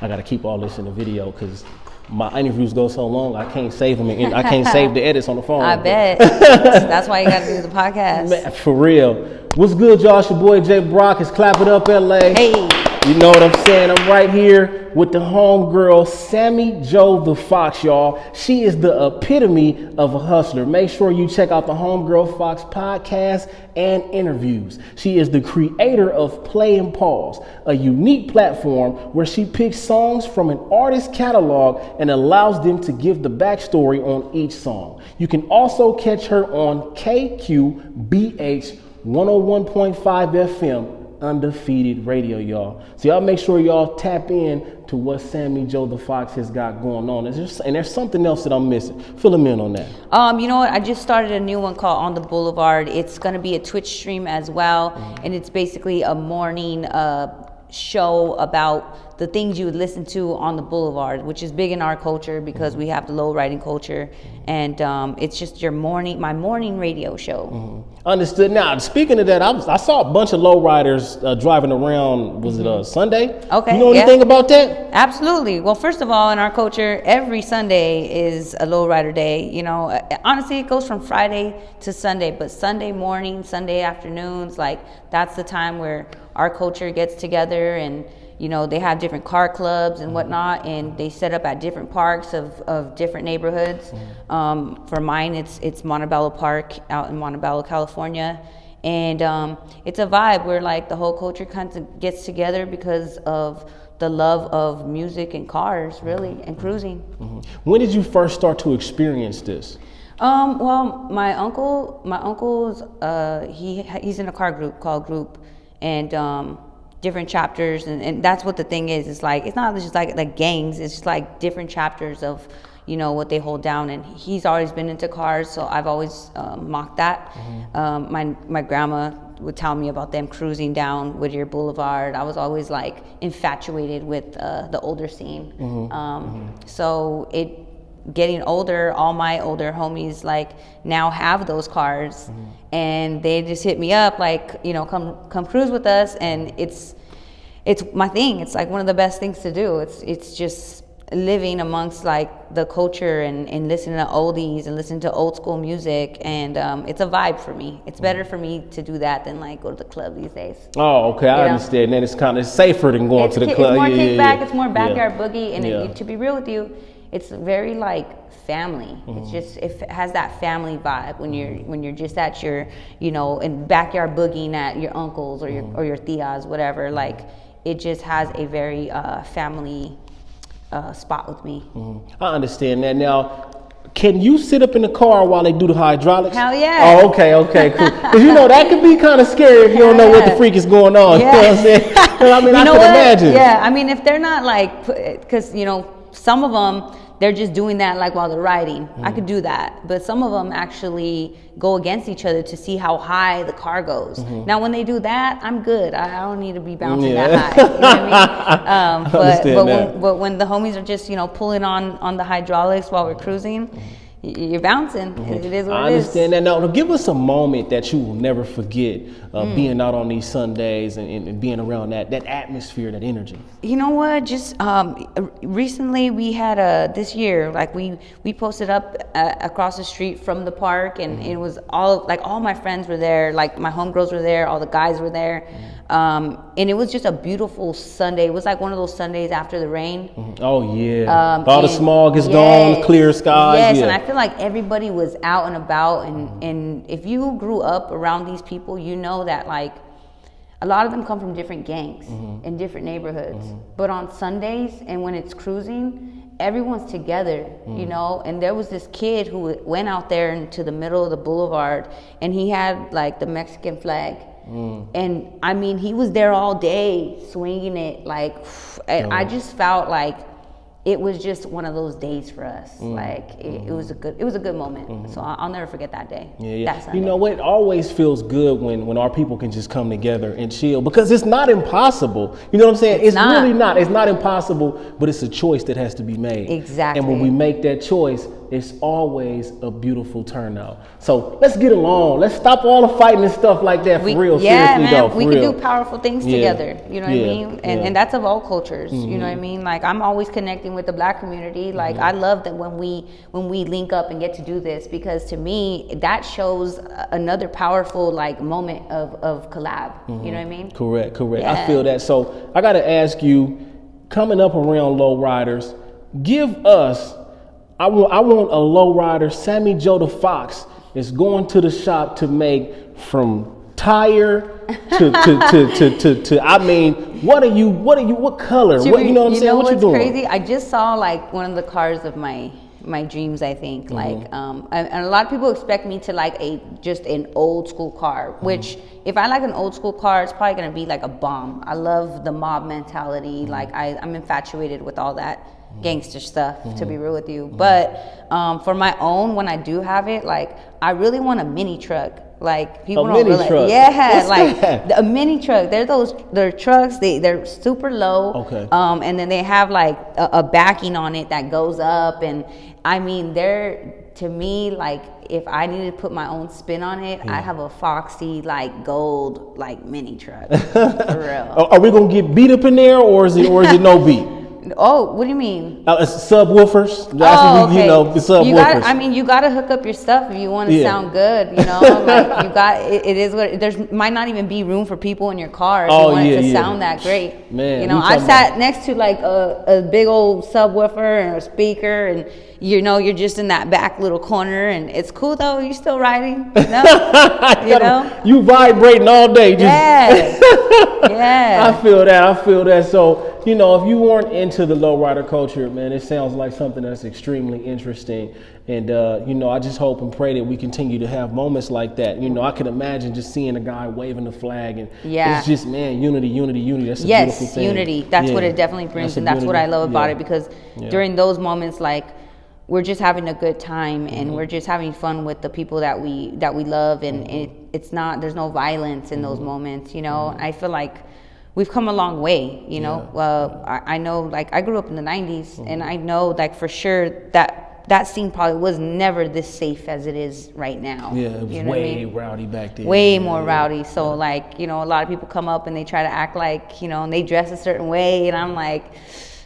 I got to keep all this in the video because my interviews go so long, I can't save them. I can't save the edits on the phone. I bet. That's why you got to do the podcast. Man, for real. What's good, y'all? It's your boy Jay Brock. It's Clapitup, LA. Hey. You know what I'm saying? I'm right here with the homegirl, Sammy Jo the Fox, y'all. She is the epitome of a hustler. Make sure you check out the Homegirl Fox podcast and interviews. She is the creator of Play and Pause, a unique platform where she picks songs from an artist's catalog and allows them to give the backstory on each song. You can also catch her on KQBH 101.5 FM. Undefeated radio, y'all. So y'all make sure y'all tap in to what Sammy Jo the Fox has got going on. And there's something else that I'm missing. Fill them in on that. You know what? I just started a new one called On the Boulevard. It's going to be a Twitch stream as well. And it's basically a morning show about the things you would listen to on the boulevard, which is big in our culture because we have the low riding culture, and it's just my morning radio show. Understood. Now, speaking of that, I saw a bunch of low riders driving around. Was it Sunday? Okay. You know anything about that? Absolutely. Well, first of all, in our culture, every Sunday is a low rider day. You know, honestly, it goes from Friday to Sunday, but Sunday morning, Sunday afternoons, like that's the time where our culture gets together, and you know, they have different car clubs and whatnot, and they set up at different parks of different neighborhoods. For mine, it's Montebello Park out in Montebello, California. And it's a vibe where like the whole culture kind of gets together because of the love of music and cars, really, and cruising. When did you first start to experience this? Well, my uncle's he's in a car group called Group, and different chapters, and that's what the thing is. It's like, it's not just like gangs, it's just like different chapters of, you know, what they hold down. And he's always been into cars, so I've always mocked that. My grandma would tell me about them cruising down Whittier Boulevard. I was always like infatuated with the older scene. So getting older, all my older homies like now have those cars, and they just hit me up like, you know, come cruise with us, and it's my thing. It's like one of the best things to do. It's just living amongst like the culture and listening to oldies and listening to old school music, and it's a vibe for me. It's better for me to do that than like go to the club these days. Oh, okay, I understand. Then it's kind of safer than going to the club. It's more kickback. It's more backyard boogie, and to be real with you, it's very like family. It's just, it has that family vibe when you're just at your, you know, in backyard boogieing at your uncles or your tias, whatever. Like it just has a very family spot with me. I understand that. Now, can you sit up in the car while they do the hydraulics? Hell yeah. Oh, okay, cool. Because you know that can be kind of scary if you don't know what the freak is going on. Yeah. You know what I'm saying? I mean, I can imagine. Yeah, I mean, if they're not like, because you know, some of them, they're just doing that like while they're riding. I could do that. But some of them actually go against each other to see how high the car goes. Now, when they do that, I'm good. I don't need to be bouncing that high. You know what I mean? But when the homies are just, you know, pulling on the hydraulics while we're cruising, you're bouncing. It is what it is. I understand that. Now, give us a moment that you will never forget being out on these Sundays and being around that atmosphere, that energy. You know what? Just recently we had this year, like we posted up across the street from the park, and it was all my friends were there, like my homegirls were there, all the guys were there. And it was just a beautiful Sunday. It was like one of those Sundays after the rain. Oh yeah. All the smog is gone, clear skies. Yes, and I feel like everybody was out and about, and if you grew up around these people, you know that like a lot of them come from different gangs in different neighborhoods. But on Sundays and when it's cruising, everyone's together, you know. And there was this kid who went out there into the middle of the boulevard, and he had like the Mexican flag. And I mean, he was there all day swinging it, like, and I just felt like it was just one of those days for us. Like it was a good moment. So I'll never forget that day. Yeah. You know what? It always feels good when our people can just come together and chill, because it's not impossible. You know what I'm saying? It's really not. It's not impossible, but it's a choice that has to be made. Exactly. And when we make that choice, it's always a beautiful turnout. So let's get along. Let's stop all the fighting and stuff like that for real. Yeah, seriously man, though, for we real. can do powerful things together. You know what I mean? And that's of all cultures. You know what I mean? Like, I'm always connecting with the Black community. Like, I love that when we link up and get to do this, because to me that shows another powerful like moment of collab. You know what I mean? Correct. Yeah. I feel that. So I got to ask you, coming up around lowriders, give us. I want a lowrider. Sammy Joe the Fox is going to the shop to make from tire to I mean, what color? What, you know what I'm saying? What you doing? Crazy? I just saw like one of the cars of my dreams, I think. Like and a lot of people expect me to like just an old school car, which if I like an old school car, it's probably gonna be like a bomb. I love the mob mentality. Like I'm infatuated with all that gangster stuff, to be real with you. But for my own, when I do have it, like I really want a mini truck. Like people don't realize, What's like that? a mini truck. They're trucks. They're super low. Okay. And then they have like a backing on it that goes up, and I mean, to me, like if I needed to put my own spin on it, I have a Foxy like gold like mini truck. For real. Are we gonna get beat up in there, or is it no beat? Oh, what do you mean? Subwoofers. Okay. You know, the subwoofers. You gotta hook up your stuff if you want to sound good. You know, like you got. It is what. There's might not even be room for people in your car if you want it to sound that great. Man, you know, I sat next to like a big old subwoofer and a speaker, and you know, you're just in that back little corner, and it's cool though. You're still riding. You know, you vibrating all day. Just yeah. I feel that. So, you know, if you weren't into the lowrider culture, man, it sounds like something that's extremely interesting. And, you know, I just hope and pray that we continue to have moments like that. You know, I can imagine just seeing a guy waving the flag, and it's just, man, unity. That's a beautiful thing. Unity. That's what it definitely brings. And that's what I love about it, because during those moments, like, we're just having a good time, and we're just having fun with the people that we love. And it's not, there's no violence in those moments. You know, I feel like we've come a long way, you know. I know, like, I grew up in the 90s, and I know, like, for sure that scene probably was never this safe as it is right now. Yeah, it was way rowdy back then. Way more rowdy. So, like, you know, a lot of people come up and they try to act like, you know, and they dress a certain way, and I'm like,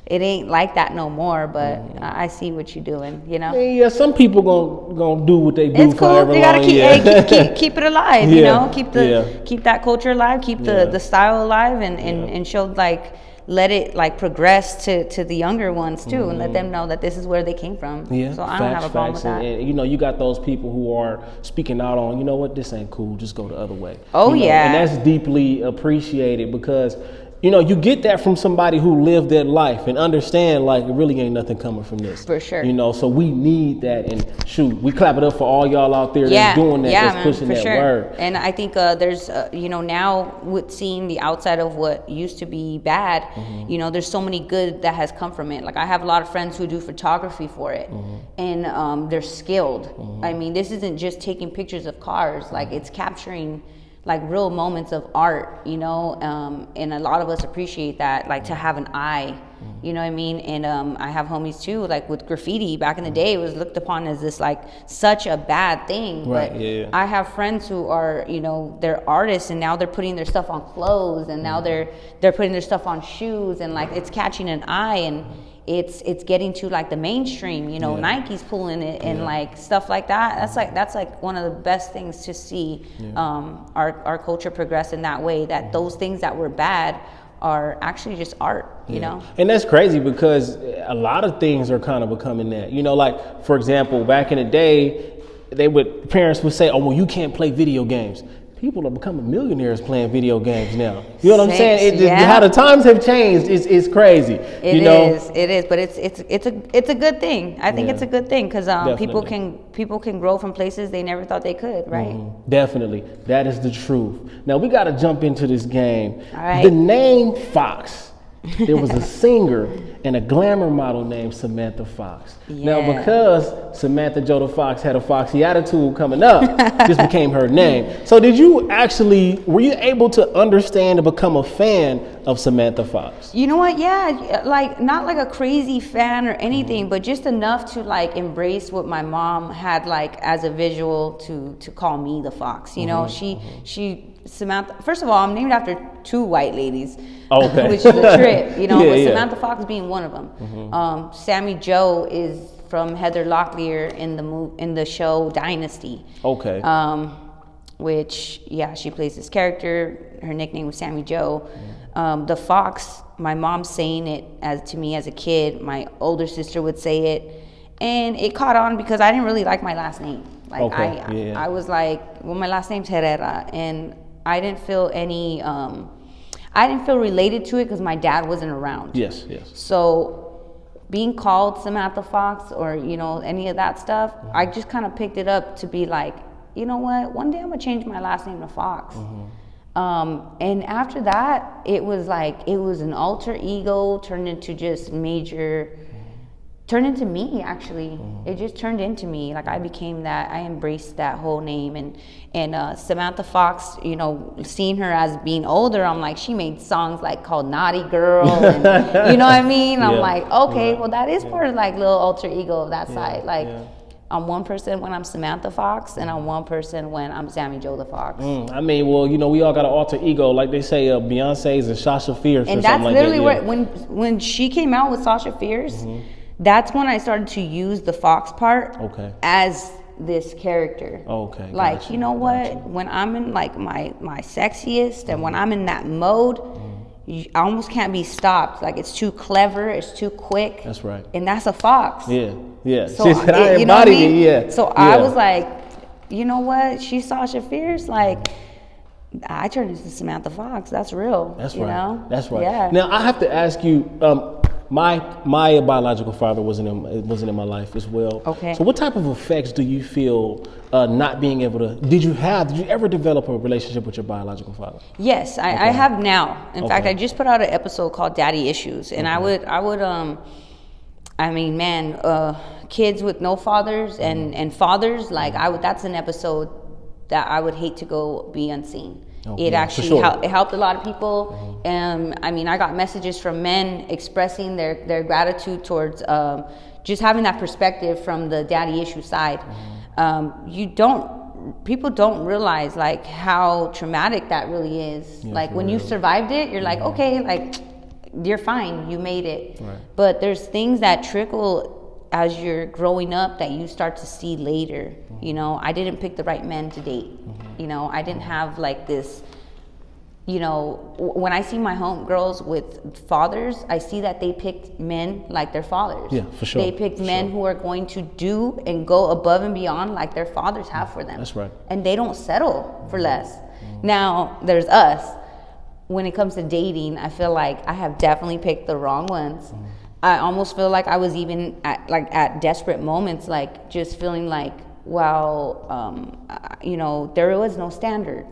it ain't like that no more. But I see what you're doing, you know. Yeah, some people gonna do what they do. It's cool. You gotta keep it alive. You know, keep that culture alive, keep the style alive, and show, like, let it like progress to the younger ones too, and let them know that this is where they came from. Yeah, so I don't have a problem with that. And you know, you got those people who are speaking out on, you know what, this ain't cool, just go the other way. Oh, you know? yeah. And that's deeply appreciated, because you know, you get that from somebody who lived that life and understand, like, it really ain't nothing coming from this. For sure. You know, so we need that, and shoot, we clap it up for all y'all out there that's doing that, that's pushing that word. And I think there's, you know, now with seeing the outside of what used to be bad, you know, there's so many good that has come from it. Like, I have a lot of friends who do photography for it, and they're skilled. I mean, this isn't just taking pictures of cars, like, it's capturing like real moments of art, you know, and a lot of us appreciate that, like, to have an eye, you know what I mean? And I have homies too, like with graffiti back in the day, it was looked upon as this like such a bad thing. Right. But I have friends who are, you know, they're artists, and now they're putting their stuff on clothes, and now they're putting their stuff on shoes, and like it's catching an eye, and it's getting to like the mainstream, you know, Nike's pulling it, and like stuff like that. That's like one of the best things to see our culture progress in that way, that those things that were bad are actually just art, you know? And that's crazy, because a lot of things are kind of becoming that, you know, like, for example, back in the day, parents would say, oh, well, you can't play video games. People are becoming millionaires playing video games now. You know what I'm saying? How the times have changed is crazy. It is, but it's a good thing. I think it's a good thing, because people can grow from places they never thought they could, right? Definitely, that is the truth. Now we got to jump into this game. All right. The name Fox. there was a singer and a glamour model named Samantha Fox. Now, because Samantha Joe the Fox had a foxy attitude coming up, this became her name. So were you able to understand and become a fan of Samantha Fox? You know what? Yeah, like not like a crazy fan or anything, but just enough to like embrace what my mom had like as a visual to call me the Fox. You know, Samantha, first of all, I'm named after 2 white ladies, which is a trip, you know, but Samantha Fox being one of them. Sammy Joe is from Heather Locklear in the show Dynasty. Okay. Which, she plays this character. Her nickname was Sammy Joe. The Fox, my mom saying it to me as a kid. My older sister would say it. And it caught on because I didn't really like my last name. Like I was like, well, my last name's Herrera, and I didn't feel I didn't feel related to it because my dad wasn't around. Yes. So being called Samantha Fox or, you know, any of that stuff, I just kind of picked it up to be like, you know what, one day I'm gonna change my last name to Fox. And after that, it was an alter ego turned into me, actually. It just turned into me. Like I became that. I embraced that whole name. And Samantha Fox, you know, seeing her as being older, I'm like, she made songs like called Naughty Girl, and you know what I mean? I'm like, okay, well that is part of like little alter ego of that side. Like I'm one person when I'm Samantha Fox, and I'm one person when I'm Sammy Joe the Fox. I mean, well, you know, we all got an alter ego, like they say, Beyonce's and Sasha Fierce, and or that's something like literally that. where when she came out with Sasha Fierce. That's when I started to use the Fox part as this character. Okay. Like, gotcha, you know what? When I'm in like my sexiest and when I'm in that mode, I almost can't be stopped. Like it's too clever, it's too quick. That's right. And that's a Fox. Yeah. So she said, I embodied it, yeah. So I was like, you know what? She's Sasha Fierce. Like, I turned into Samantha Fox. That's real. That's you right. know? That's right. Yeah. Now I have to ask you. My biological father wasn't in my life as well. Okay. So what type of effects do you feel not being able to? Did you ever develop a relationship with your biological father? Yes, I have now. In fact, I just put out an episode called Daddy Issues, and I would I mean, man, kids with no fathers and fathers, like that's an episode that I would hate to go be unseen. It actually it helped a lot of people. I mean, I got messages from men expressing their gratitude towards just having that perspective from the daddy issue side. People don't realize like how traumatic that really is. Yeah, like when you survived it, you're like, okay, like you're fine, you made it. Right. But there's things that trickle as you're growing up that you start to see later. You know, I didn't pick the right men to date. You know, I didn't have like this, you know, when I see my homegirls with fathers, I see that they picked men like their fathers. Yeah, for sure. They picked men who are going to do and go above and beyond like their fathers have for them. That's right. And they don't settle for less. Now, there's us. When it comes to dating, I feel like I have definitely picked the wrong ones. I almost feel like I was even at desperate moments, like just feeling like, well, you know, there was no standard.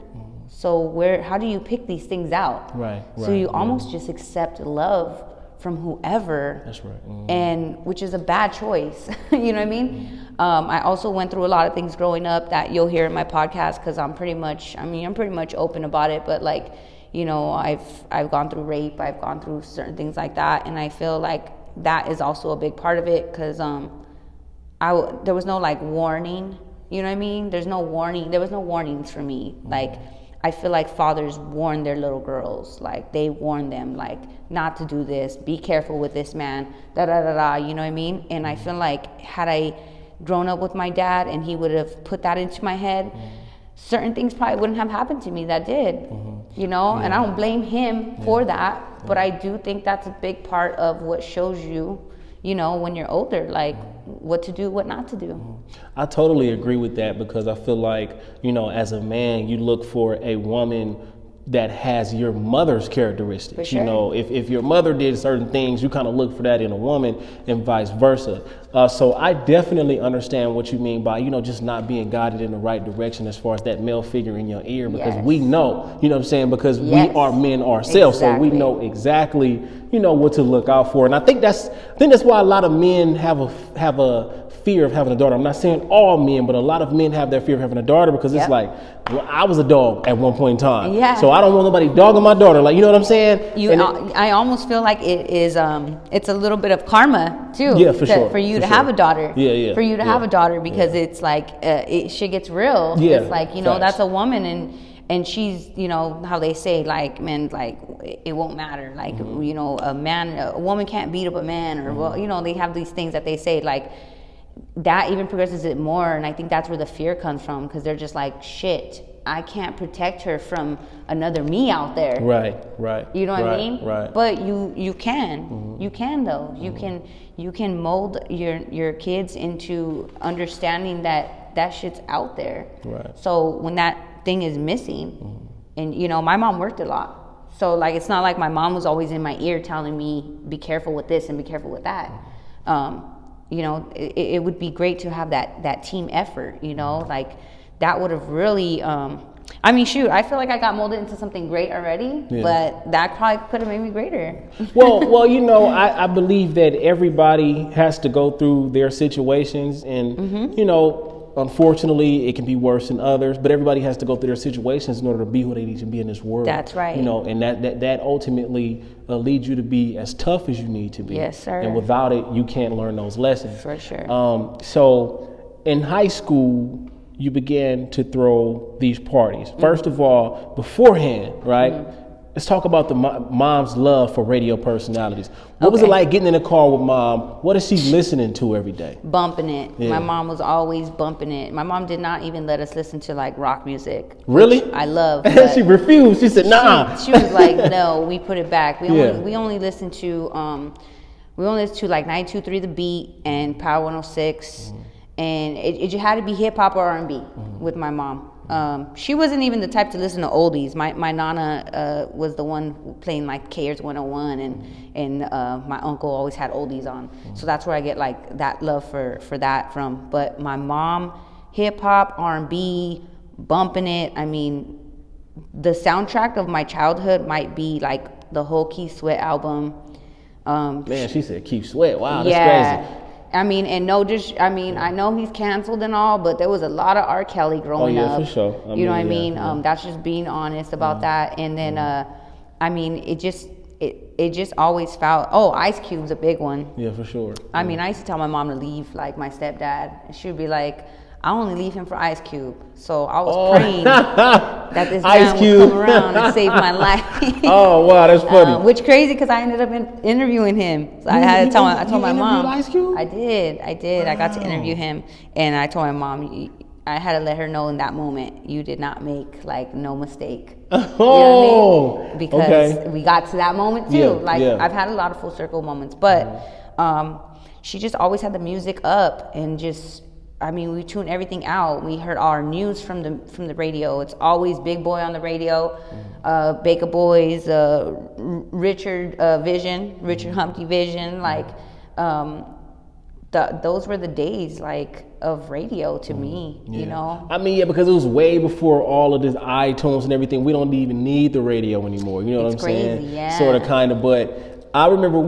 So how do you pick these things out? Right. So you almost just accept love from whoever. That's right. And which is a bad choice. You know what I mean? I also went through a lot of things growing up that you'll hear in my podcast because I'm pretty much open about it. But like, you know, I've gone through rape. I've gone through certain things like that. And I feel like that is also a big part of it because there was no like warning, you know what I mean? There was no warnings for me. Like, I feel like fathers warn their little girls, like they warn them like not to do this, be careful with this man, you know what I mean? And I feel like had I grown up with my dad and he would have put that into my head, certain things probably wouldn't have happened to me that did, you know? And I don't blame him for that, but I do think that's a big part of what shows you, you know, when you're older, like what to do, what not to do. I totally agree with that because I feel like, you know, as a man, you look for a woman that has your mother's characteristics. Sure. You know, if your mother did certain things, you kind of look for that in a woman and vice versa. So I definitely understand what you mean by, just not being guided in the right direction as far as that male figure in your ear, because we know, you know what I'm saying, because we are men ourselves, so we know exactly, what to look out for. And I think that's why a lot of men have a fear of having a daughter. I'm not saying all men, but a lot of men have that fear of having a daughter, because it's like, well, I was a dog at one point in time. Yeah. So I don't want nobody dogging my daughter. Like, you know what I'm saying? I almost feel like it is, it's a little bit of karma too. Yeah, for sure. For you to have a daughter. Yeah. For you to have a daughter, because it's like, shit gets real. Yeah. It's like, that's a woman, and she's, how they say, like, men, like, it won't matter. Like, a woman can't beat up a man, or, well, they have these things that they say, like, that even progresses it more. And I think that's where the fear comes from, because they're just like, shit, I can't protect her from another me out there. Right. You know what I mean? Right. But you can. You can, though. You can mold your kids into understanding that shit's out there. Right. So when that thing is missing, and my mom worked a lot. So like, it's not like my mom was always in my ear telling me, be careful with this and be careful with that. It would be great to have that team effort, like that would have really, I feel like I got molded into something great already, but that probably could have made me greater. well, I believe that everybody has to go through their situations, and, unfortunately it can be worse than others, but everybody has to go through their situations in order to be who they need to be in this world. That's right. And that ultimately leads you to be as tough as you need to be. Yes, sir. And without it, you can't learn those lessons. For sure. So in high school, you began to throw these parties. First of all, beforehand, right? Let's talk about the mom's love for radio personalities. What was it like getting in the car with mom? What is she listening to every day? Bumping it. Yeah. My mom was always bumping it. My mom did not even let us listen to like rock music. Really? I love. She refused. She said, nah. She was like, no, we put it back. We only listened to like 92.3 The Beat and Power 106. And it had to be hip hop or R&B with my mom. She wasn't even the type to listen to oldies. My nana was the one playing like KR's 101, and my uncle always had oldies on. So that's where I get like that love for that from. But my mom, hip hop, R&B, bumping it. The soundtrack of my childhood might be like the whole Keith Sweat album. Man, she said Keith Sweat. Wow, that's crazy. I know he's canceled and all, but there was a lot of R. Kelly growing up. For sure. You know what I mean? That's just being honest about that. And then, it just always felt. Oh, Ice Cube's a big one. Yeah, for sure. I used to tell my mom to leave, like my stepdad. She would be like, I only leave him for Ice Cube. So I was praying that this man would come around and save my life. Oh, wow, that's funny. Which crazy, because I ended up interviewing him. So I told my mom. Ice Cube? I did. Wow. I got to interview him, and I told my mom, I had to let her know in that moment, you did not make like no mistake. Oh, you know what I mean? Because we got to that moment too. I've had a lot of full circle moments, but she just always had the music up, and just. We tuned everything out. We heard our news from the radio. It's always Big Boy on the radio, Baker Boys, Richard Humpty Vision. Like, those were the days like of radio to me. Because it was way before all of this iTunes and everything. We don't even need the radio anymore. You know what I'm saying? Yeah. Sort of, kind of, but. I remember,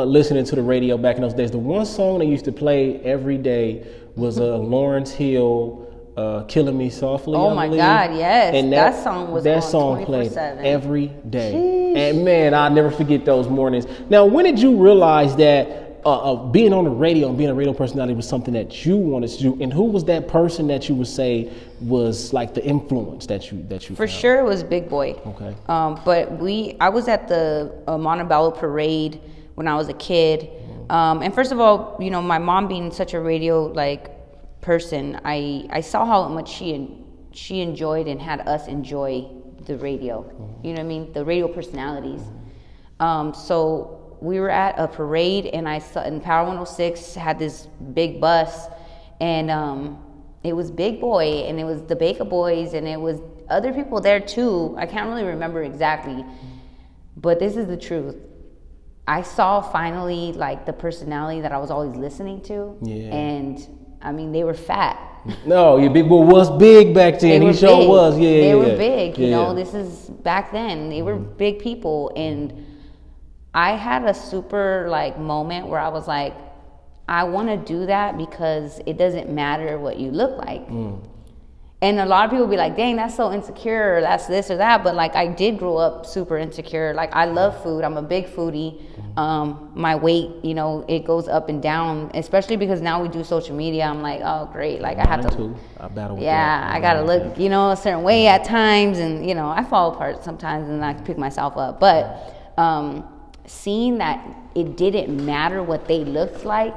listening to the radio back in those days. The one song they used to play every day was Lawrence Hill, "Killing Me Softly." Oh my God, yes! And that song was that on song played 24/7. every day. Jeez. And man, I'll never forget those mornings. Now, when did you realize that being on the radio and being a radio personality was something that you wanted to do? And who was that person that you would say was like the influence that you For found? sure, it was Big Boy. Okay. But I was at the Montebello Parade when I was a kid. And first of all, my mom being such a radio like person, I saw how much she enjoyed and had us enjoy the radio. You know what I mean? The radio personalities. So we were at a parade, and I saw in Power 106 had this big bus, and it was Big Boy, and it was the Baker Boys, and it was other people there too. I can't really remember exactly, but this is the truth. I saw finally like the personality that I was always listening to. Yeah. And I mean, they were fat. No, your big boy was big back then. He sure was. Yeah, they were yeah. big. You Yeah. know, this is back then. They were big people, and I had a super like moment where I was like, I want to do that because it doesn't matter what you look like. And a lot of people be like, dang, that's so insecure, or that's this or that. But like, I did grow up super insecure. Like, I love food. I'm a big foodie. My weight, you know, it goes up and down, especially because now we do social media. I'm like, oh, great. Like, I have to. Too. I battle with yeah, that. I got to look, you know, a certain way at times. And, you know, I fall apart sometimes and I pick myself up. But seeing that it didn't matter what they looked like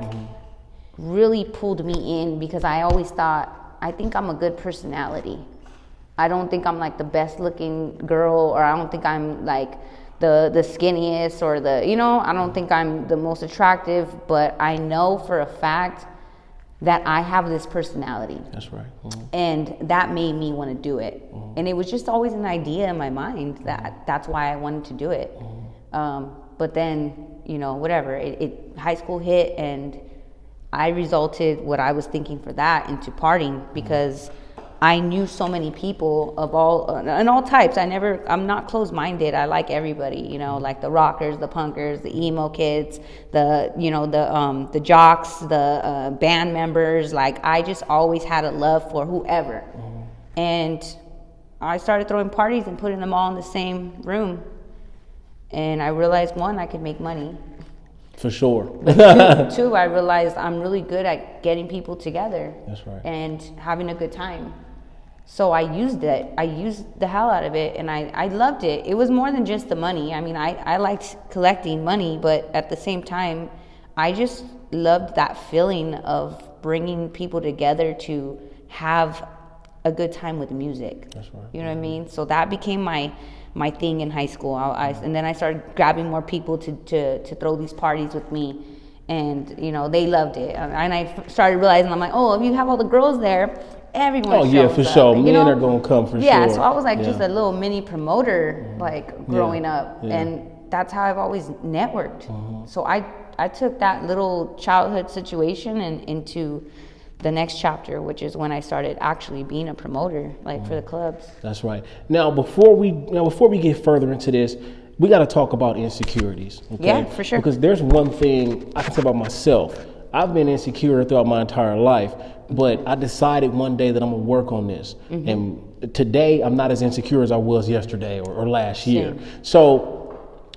really pulled me in, because I always thought, I think I'm a good personality. I don't think I'm like the best looking girl, or I don't think I'm like the skinniest, or the, you know, I don't think I'm the most attractive, but I know for a fact that I have this personality. That's right. And that made me want to do it. And it was just always an idea in my mind that that's why I wanted to do it. But then, you know, whatever, high school hit, and I resulted what I was thinking for that into partying, because I knew so many people of all types. I'm not closed-minded. I like everybody, you know, like the rockers, the punkers, the emo kids, the jocks, the band members. Like, I just always had a love for whoever. And I started throwing parties and putting them all in the same room. And I realized, one, I could make money. For sure. Two, I realized I'm really good at getting people together. That's right. And having a good time. So I used it. I used the hell out of it, and I loved it. It was more than just the money. I mean, I liked collecting money, but at the same time, I just loved that feeling of bringing people together to have a good time with music. That's right. You know what I mean? So that became my thing in high school. And then I started grabbing more people to throw these parties with me, and you know, they loved it. And I started realizing, I'm like, oh, if you have all the girls there, everyone shows yeah, for up. sure. Men know? are gonna come for sure. Yeah, so I was like just a little mini promoter, like growing up, and that's how I've always networked. So I took that little childhood situation and into the next chapter, which is when I started actually being a promoter, like for the clubs. That's right. Now, before we get further into this, we got to talk about insecurities. Okay? Yeah, for sure. Because there's one thing I can say about myself. I've been insecure throughout my entire life, but I decided one day that I'm gonna work on this. And today, I'm not as insecure as I was yesterday or last year. So,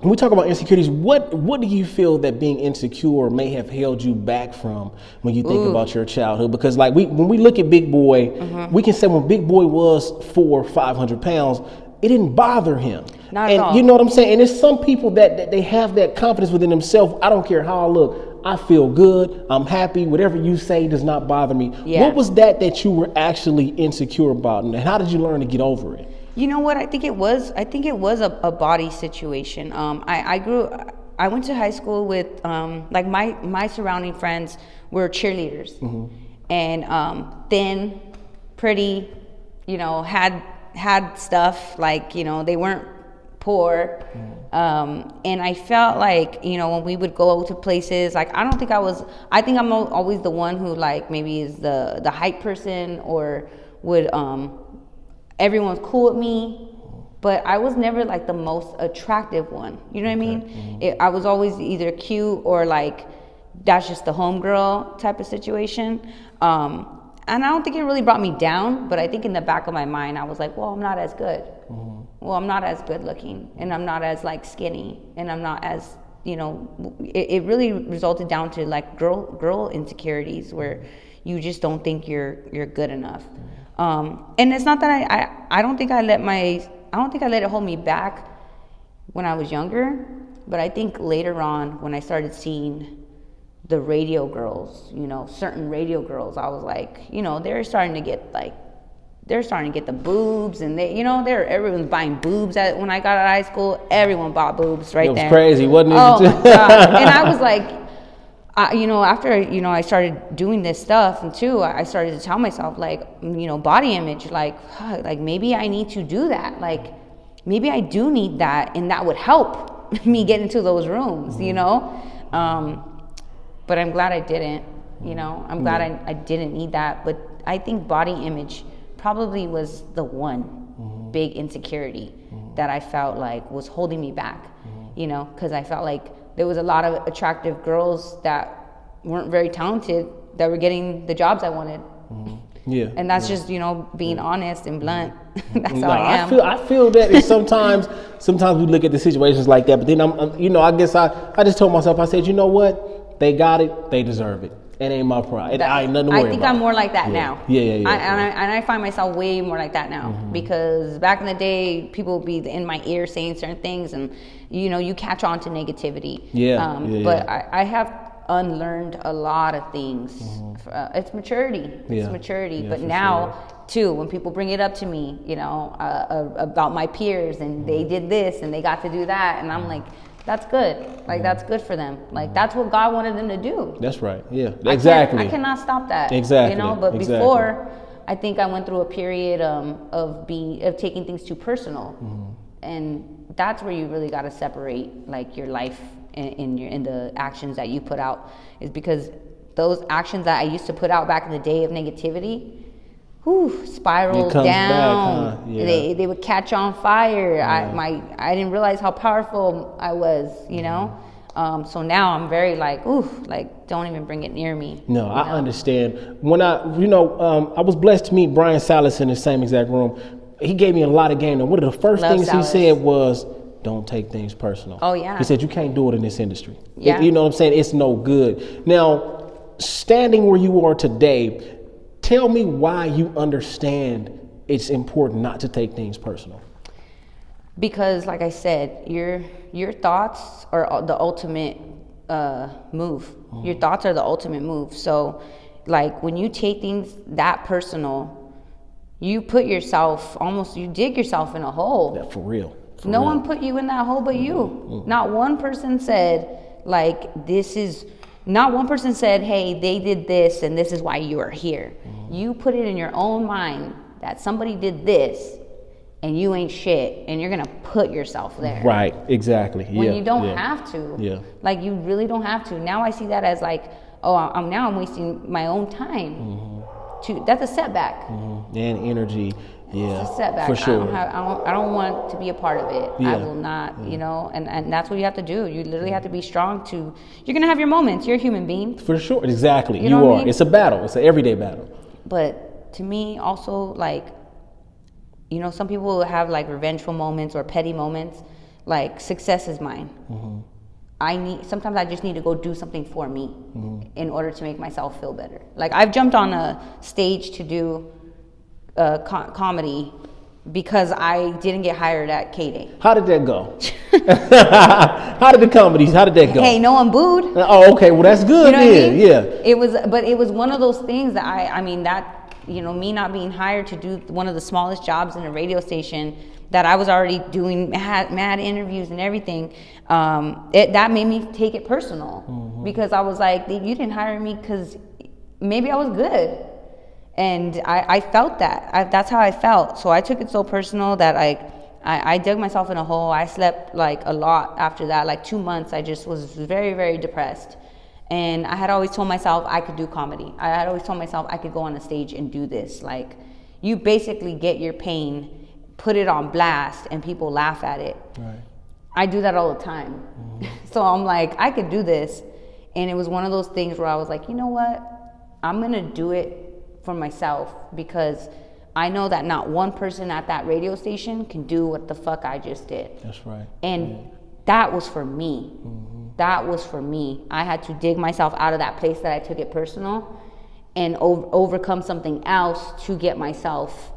when we talk about insecurities, what do you feel that being insecure may have held you back from when you think about your childhood? Because like when we look at Big Boy, we can say when Big Boy was 400 or 500 pounds, it didn't bother him. Not at all. You know what I'm saying? And there's some people that they have that confidence within themselves. I don't care how I look. I feel good. I'm happy. Whatever you say does not bother me. Yeah. What was that you were actually insecure about, and how did you learn to get over it? You know what? I think it was a body situation. I went to high school with like my surrounding friends were cheerleaders, and thin, pretty, you know, had stuff, like, you know, they weren't poor. And I felt like, you know, when we would go to places, like, I think I'm always the one who like maybe is the hype person, or would everyone's cool with me, but I was never like the most attractive one. You know what I mean? I was always either cute or like that's just the homegirl type of situation. And I don't think it really brought me down, but I think in the back of my mind, I was like, well, I'm not as good. Well, I'm not as good looking, and I'm not as like skinny, and I'm not as, you know, it really resulted down to like girl insecurities, where you just don't think you're good enough. And it's not that I don't think I let it hold me back when I was younger, but I think later on when I started seeing the radio girls, you know, certain radio girls, I was like, you know, they're starting to get the boobs, and everyone's buying boobs when I got out of high school. Everyone bought boobs right there. It was crazy, wasn't it? Oh my God. And I was like, after, I started doing this stuff, and too, I started to tell myself, like, body image, like maybe I need to do that. Like, maybe I do need that, and that would help. me getting into those rooms, you know. But I'm glad I didn't, you know. I'm glad I didn't need that. But I think body image probably was the one big insecurity that I felt like was holding me back, you know, because I felt like there was a lot of attractive girls that weren't very talented that were getting the jobs I wanted. Yeah, and that's just, you know, being honest and blunt. That's how I am. I feel that, and sometimes we look at the situations like that, but then I'm you know, I guess I just told myself, I said, you know what, they got it, they deserve it. It ain't my pride. I ain't nothing to worry about. I think I'm more like that now. Yeah. And I find myself way more like that now, because back in the day, people would be in my ear saying certain things, and you know, you catch on to negativity. But I have unlearned a lot of things. It's maturity. It's maturity. But now, too, when people bring it up to me, you know, about my peers, and they did this and they got to do that, and I'm like, that's good. Like, that's good for them. Like, that's what God wanted them to do. That's right. Yeah, exactly. I cannot stop that. Exactly. You know, but before, I think I went through a period of taking things too personal, and that's where you really got to separate like your life in the actions that you put out, is because those actions that I used to put out back in the day of negativity, spiraled down. Back, huh? They would catch on fire. I didn't realize how powerful I was, you know. So now I'm very like, don't even bring it near me. No, I understand. When I was blessed to meet Brian Salas in the same exact room. He gave me a lot of game. And one of the first things he said was, don't take things personal. Oh, yeah. He said, you can't do it in this industry. Yeah. You know what I'm saying? It's no good. Now, standing where you are today, tell me why you understand it's important not to take things personal. Because, like I said, your thoughts are the ultimate move. Your thoughts are the ultimate move. So, like, when you take things that personal, you put yourself, you dig yourself in a hole. Yeah, for real. No one put you in that hole but you. Not one person said, not one person said, hey, they did this and this is why you are here. You put it in your own mind that somebody did this and you ain't shit, and you're gonna put yourself there. Right, exactly. When you don't have to. Yeah. Like, you really don't have to. Now I see that as like, I'm wasting my own time. That's a setback. And energy. Yeah, it's a setback. For sure. I don't want to be a part of it. Yeah. I will not, you know, and that's what you have to do. You literally have to be strong you're going to have your moments. You're a human being. For sure. Exactly. You know what are. I mean? It's a battle. It's an everyday battle. But to me also, like, you know, some people will have like revengeful moments or petty moments. Like, success is mine. Sometimes I just need to go do something for me in order to make myself feel better. Like, I've jumped on a stage to do comedy because I didn't get hired at K-Day. How did that go? How did that go? Hey, no one booed. Oh, okay. Well, that's good. You know what I mean? Yeah. But it was one of those things that me not being hired to do one of the smallest jobs in a radio station that I was already doing mad interviews and everything, that made me take it personal, because I was like, you didn't hire me because maybe I was good. And I felt that. That's how I felt. So I took it so personal that I dug myself in a hole. I slept like a lot after that. Like 2 months, I just was very, very depressed. And I had always told myself I could do comedy. I had always told myself I could go on a stage and do this. Like, you basically get your pain, put it on blast, and people laugh at it. Right. I do that all the time. So I'm like, I could do this. And it was one of those things where I was like, you know what? I'm going to do it for myself, because I know that not one person at that radio station can do what the fuck I just did. That's right. And that was for me. That was for me. I had to dig myself out of that place that I took it personal and overcome something else to get myself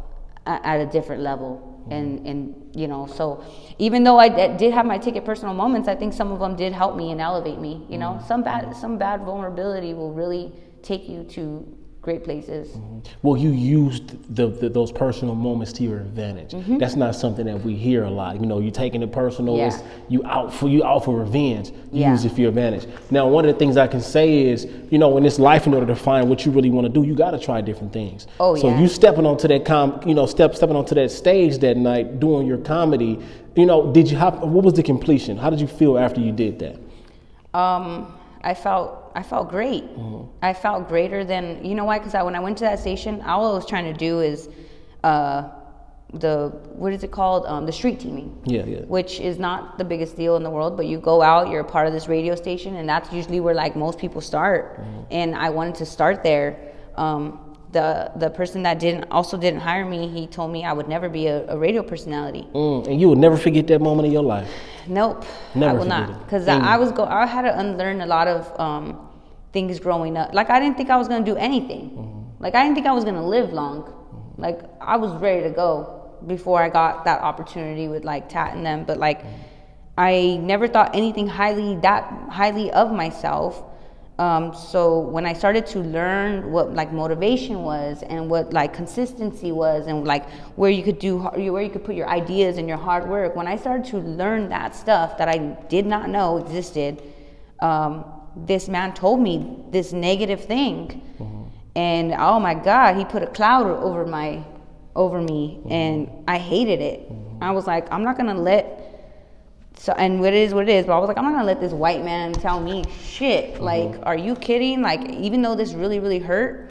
at a different level. And you know, so even though I did have my take it personal moments, I think some of them did help me and elevate me. You know, some bad vulnerability will really take you to great places. Well, you used those personal moments to your advantage. That's not something that we hear a lot. You know, you taking it personal. Yeah. It's you out for revenge. You Yeah. use it for your advantage. Now, one of the things I can say is, you know, in this life, in order to find what you really want to do, you got to try different things. Oh, so yeah. you stepping onto that stepping onto that stage that night, doing your comedy. You know, what was the completion? How did you feel after you did that? I felt great. I felt greater than, you know why? Because when I went to that station, all I was trying to do is what is it called? The street teaming. Yeah. Which is not the biggest deal in the world, but you go out, you're a part of this radio station, and that's usually where like most people start. And I wanted to start there. The person that didn't hire me, he told me I would never be a radio personality. And you would never forget that moment in your life. Nope, Never I will forget not, it. because I had to unlearn a lot of things growing up. Like I didn't think I was gonna do anything. Like I didn't think I was gonna live long. Like I was ready to go before I got that opportunity with like Tat and them. But like I never thought anything highly of myself. So when I started to learn what like motivation was and what like consistency was and like where you could put your ideas and your hard work, when I started to learn that stuff that I did not know existed, this man told me this negative thing, and oh my God, he put a cloud over me, and I hated it. I was like, I'm not gonna let. So, and what it is, but I was like, I'm not gonna let this white man tell me shit. Like, are you kidding? Like, even though this really, really hurt,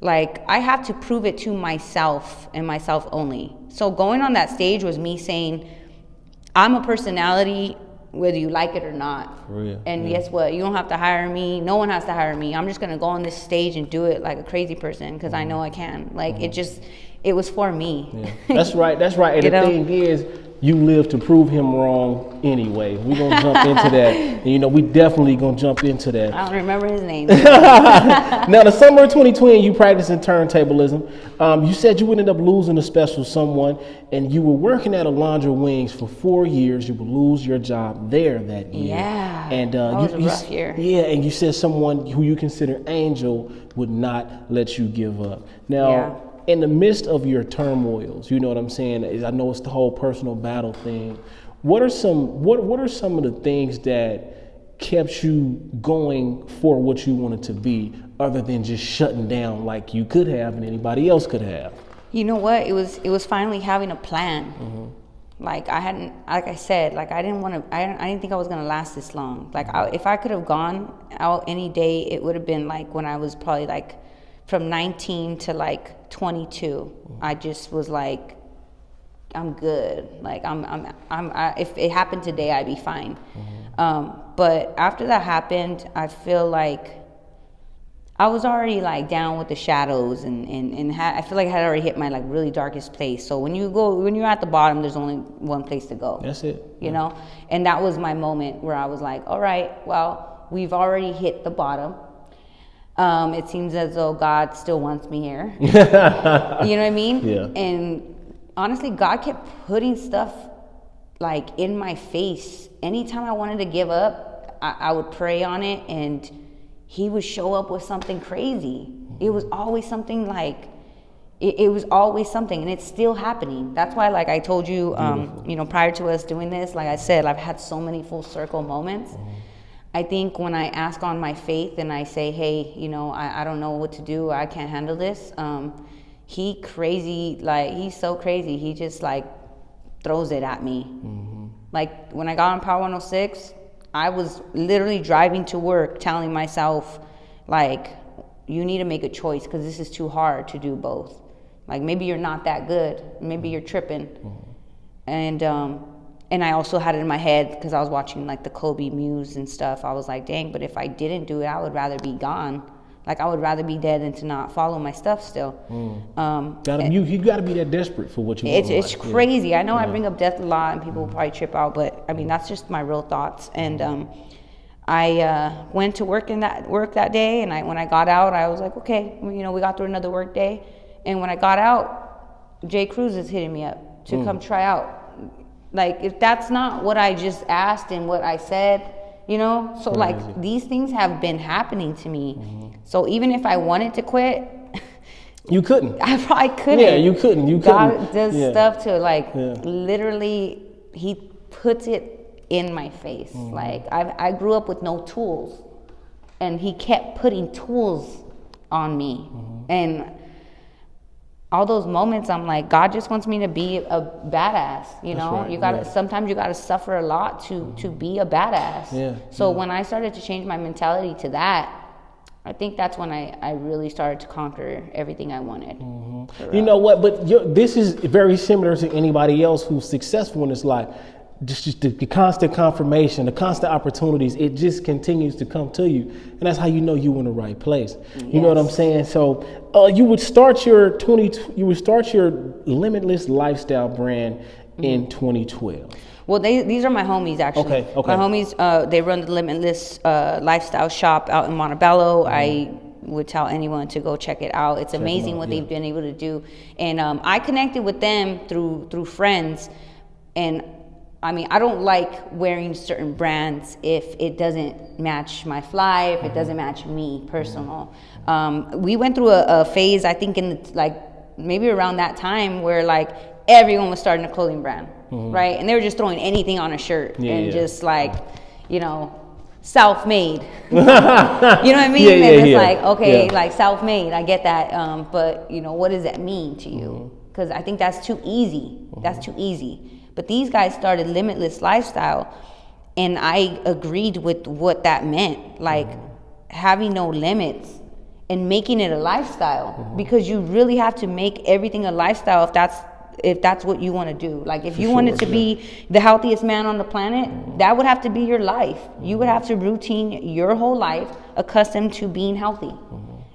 like, I have to prove it to myself and myself only. So going on that stage was me saying, I'm a personality, whether you like it or not. For real. And guess what? You don't have to hire me. No one has to hire me. I'm just gonna go on this stage and do it like a crazy person because I know I can. Like, it was for me. Yeah. That's right. And the thing is, you live to prove him wrong anyway. We're going to jump into that. And, you know, we definitely going to jump into that. I don't remember his name. Now, the summer of 2020, you practicing turntablism. You said you would end up losing a special someone, and you were working at a Laundry Wings for 4 years. You would lose your job there that year. Yeah, And that was a rough year. Yeah, and you said someone who you consider angel would not let you give up. Now, in the midst of your turmoils, you know what I'm saying? I know it's the whole personal battle thing. What are some of the things that kept you going for what you wanted to be, other than just shutting down like you could have and anybody else could have? You know what? It was finally having a plan. Like I didn't think I was gonna last this long. Like if I could have gone out any day, it would have been like when I was probably like from 19 to like 22. I just was like, I'm good. Like if it happened today, I'd be fine. But after that happened, I feel like I was already like down with the shadows, and I feel like I had already hit my like really darkest place. So when you're at the bottom, there's only one place to go. That's it. You know? And that was my moment where I was like, all right, well, we've already hit the bottom. It seems as though God still wants me here. You know what I mean? Yeah. And honestly, God kept putting stuff like in my face. Anytime I wanted to give up, I would pray on it, and He would show up with something crazy. It was always something like, it was always something, and it's still happening. That's why, like I told you, you know, prior to us doing this, like I said, I've had so many full circle moments. I think when I ask on my faith and I say, hey, you know, I don't know what to do, I can't handle this, he's so crazy. He just like throws it at me. Like when I got on Power 106, I was literally driving to work telling myself, like, you need to make a choice because this is too hard to do both. Like maybe you're not that good. Maybe you're tripping. And I also had it in my head because I was watching like the Kobe Muse and stuff. I was like, dang, but if I didn't do it, I would rather be gone. Like I would rather be dead than to not follow my stuff still. You got to be that desperate for what you want. It's crazy. I know I bring up death a lot and people will probably trip out, but I mean, that's just my real thoughts. And I went to work that day, and when I got out, I was like, okay, you know, we got through another work day. And when I got out, Jay Cruz is hitting me up to come try out. Like, if that's not what I just asked and what I said, you know? So, like, these things have been happening to me. So even if I wanted to quit, You couldn't. I probably couldn't. Yeah, you couldn't. God does Yeah. stuff to like literally. He puts it in my face. Like I grew up with no tools, and he kept putting tools on me, and all those moments I'm like, God just wants me to be a badass, you know. right, You gotta sometimes you gotta suffer a lot to be a badass. So when I started to change my mentality to that, I think that's when I really started to conquer everything I wanted. You know what, but this is very similar to anybody else who's successful in this life. Just the constant confirmation, the constant opportunities, it just continues to come to you. And that's how you know you're in the right place. You know what I'm saying? So you would start your limitless lifestyle brand in 2012. Well, these are my homies, actually. Okay. My homies, they run the Limitless Lifestyle shop out in Montebello. I would tell anyone to go check it out. It's amazing what they've been able to do. And I connected with them through friends. And I mean, I don't like wearing certain brands if it doesn't match my fly, if it doesn't match me personal. We went through a phase, I think maybe around that time where like everyone was starting a clothing brand, right? And they were just throwing anything on a shirt just like, you know, self-made. You know what I mean? And it's like, okay, like self-made, I get that. But you know, what does that mean to you? Because I think that's too easy. That's too easy. But these guys started Limitless Lifestyle, and I agreed with what that meant, like having no limits and making it a lifestyle, because you really have to make everything a lifestyle if that's what you want to do. Like if you wanted to be the healthiest man on the planet, that would have to be your life. You would have to routine your whole life accustomed to being healthy.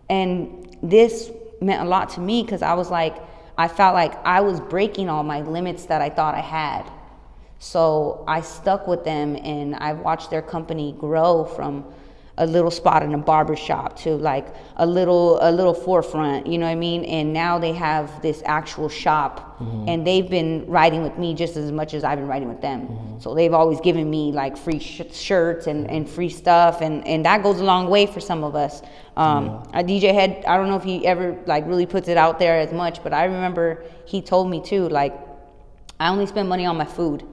And this meant a lot to me because I felt like I was breaking all my limits that I thought I had. So I stuck with them, and I watched their company grow from a little spot in a barber shop to like a little forefront, you know what I mean? And now they have this actual shop, and they've been riding with me just as much as I've been riding with them. So they've always given me like free shirts and free stuff, and that goes a long way for some of us. A DJ Head, I don't know if he ever like really puts it out there as much, but I remember he told me too, like, I only spend money on my food.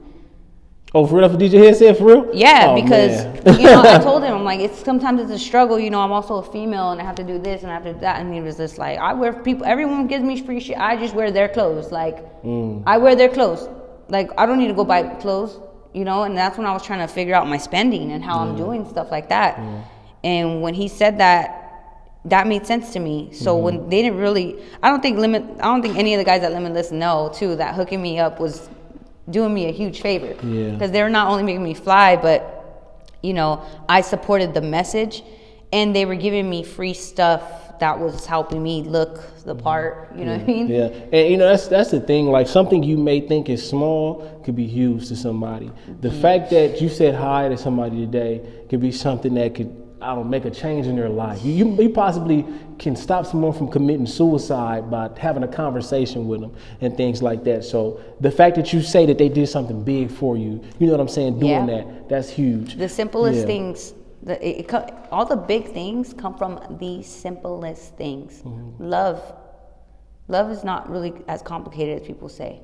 Oh, for real? That's what DJ Head said, for real? Yeah, because, you know, I told him, I'm like, sometimes it's a struggle, you know, I'm also a female, and I have to do this, and I have to do that, and he was just like, everyone gives me free shit, I just wear their clothes, like, I wear their clothes, like, I don't need to go buy clothes, you know, and that's when I was trying to figure out my spending and how I'm doing stuff like that, and when he said that made sense to me. So when they didn't really, I don't think any of the guys at Limitless know, too, that hooking me up was doing me a huge favor, because they were not only making me fly, but you know, I supported the message, and they were giving me free stuff that was helping me look the part, you know what I mean? Yeah, and you know, that's the thing, like something you may think is small could be huge to somebody. The fact that you said hi to somebody today could be something that could, I don't make a change in their life. You possibly can stop someone from committing suicide by having a conversation with them and things like that. So the fact that you say that they did something big for you, you know what I'm saying, doing that's huge. The simplest things, all the big things come from the simplest things. Love is not really as complicated as people say.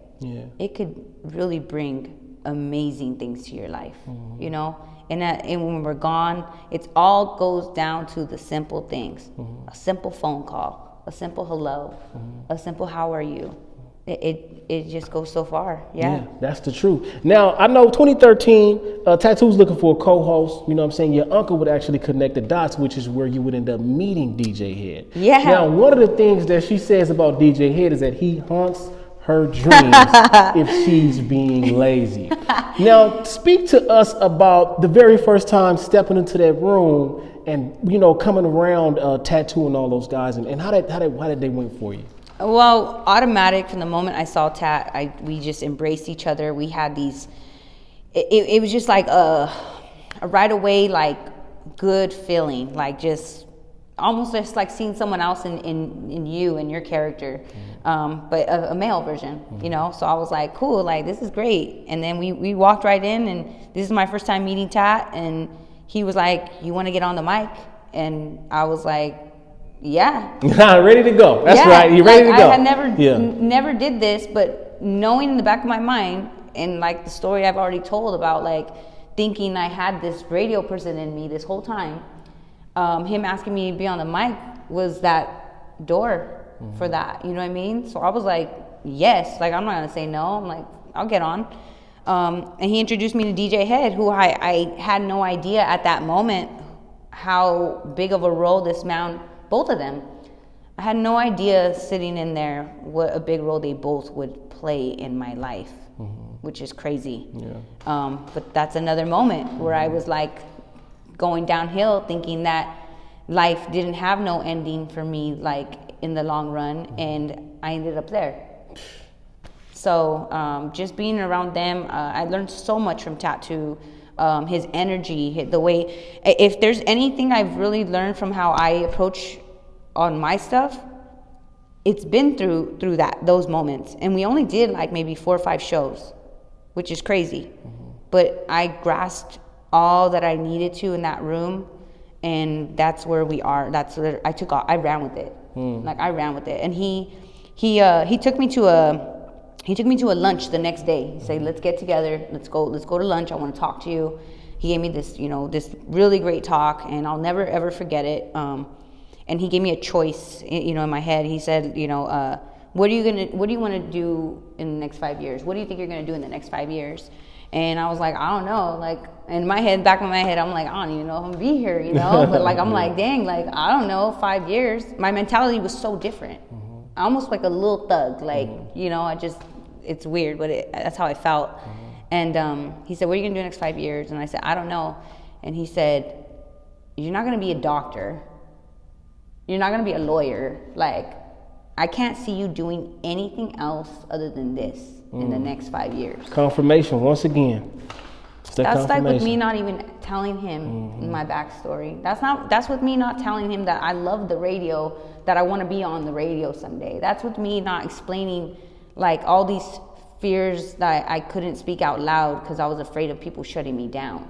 It could really bring amazing things to your life, you know? And when we're gone, it all goes down to the simple things. A simple phone call, a simple hello, a simple how are you. It just goes so far. Yeah, that's the truth. Now, I know 2013, Tattoo's looking for a co-host. You know what I'm saying? Your uncle would actually connect the dots, which is where you would end up meeting DJ Head. Yeah. Now, one of the things that she says about DJ Head is that he haunts her dreams if she's being lazy. Now, speak to us about the very first time stepping into that room and, you know, coming around tattooing all those guys, and how did they went for you? Well, automatic from the moment I saw Tat, we just embraced each other. We had these, it was just like a right away, like good feeling, like just almost just like seeing someone else in you and your character, but a male version, you know. So I was like, cool, like this is great. And then we walked right in, and this is my first time meeting Tat, and he was like, you want to get on the mic? And I was like, Yeah. Ready to go. That's right. You're ready to go. I had never did this, but knowing in the back of my mind, and like the story I've already told about, like thinking I had this radio person in me this whole time, him asking me to be on the mic was that door for that. You know what I mean? So I was like, yes. Like, I'm not gonna say no. I'm like, I'll get on. And he introduced me to DJ Head, who I had no idea at that moment how big of a role this man, both of them, I had no idea sitting in there what a big role they both would play in my life, which is crazy. Yeah. But that's another moment where I was like going downhill, thinking that life didn't have no ending for me, like in the long run, and I ended up there. So just being around them, I learned so much from Tattoo. His energy, the way, if there's anything I've really learned from how I approach on my stuff, it's been through those moments. And we only did like maybe 4 or 5 shows, which is crazy. But I grasped all that I needed to in that room, and that's where we are. That's where I ran with it. Like, I ran with it. And he took me to a lunch the next day. He said, let's get together, let's go to lunch, I want to talk to you. He gave me this, this really great talk, and I'll never ever forget it. And he gave me a choice, in my head. He said, what do you want to do in the next 5 years? What do you think you're going to do in the next 5 years? And I was like, I don't know. Like, in my head, back of my head, I'm like, I don't even know if I'm going to be here, But like, I'm like, dang, like, I don't know, 5 years. My mentality was so different. Almost like a little thug. Like, it's weird, but that's how I felt. And he said, what are you going to do in the next 5 years? And I said, I don't know. And he said, you're not going to be a doctor. You're not going to be a lawyer. Like, I can't see you doing anything else other than this in the next 5 years. Confirmation, once again. That's like with me not even telling him my backstory. That's with me not telling him that I love the radio, that I want to be on the radio someday. That's with me not explaining like all these fears that I couldn't speak out loud because I was afraid of people shutting me down.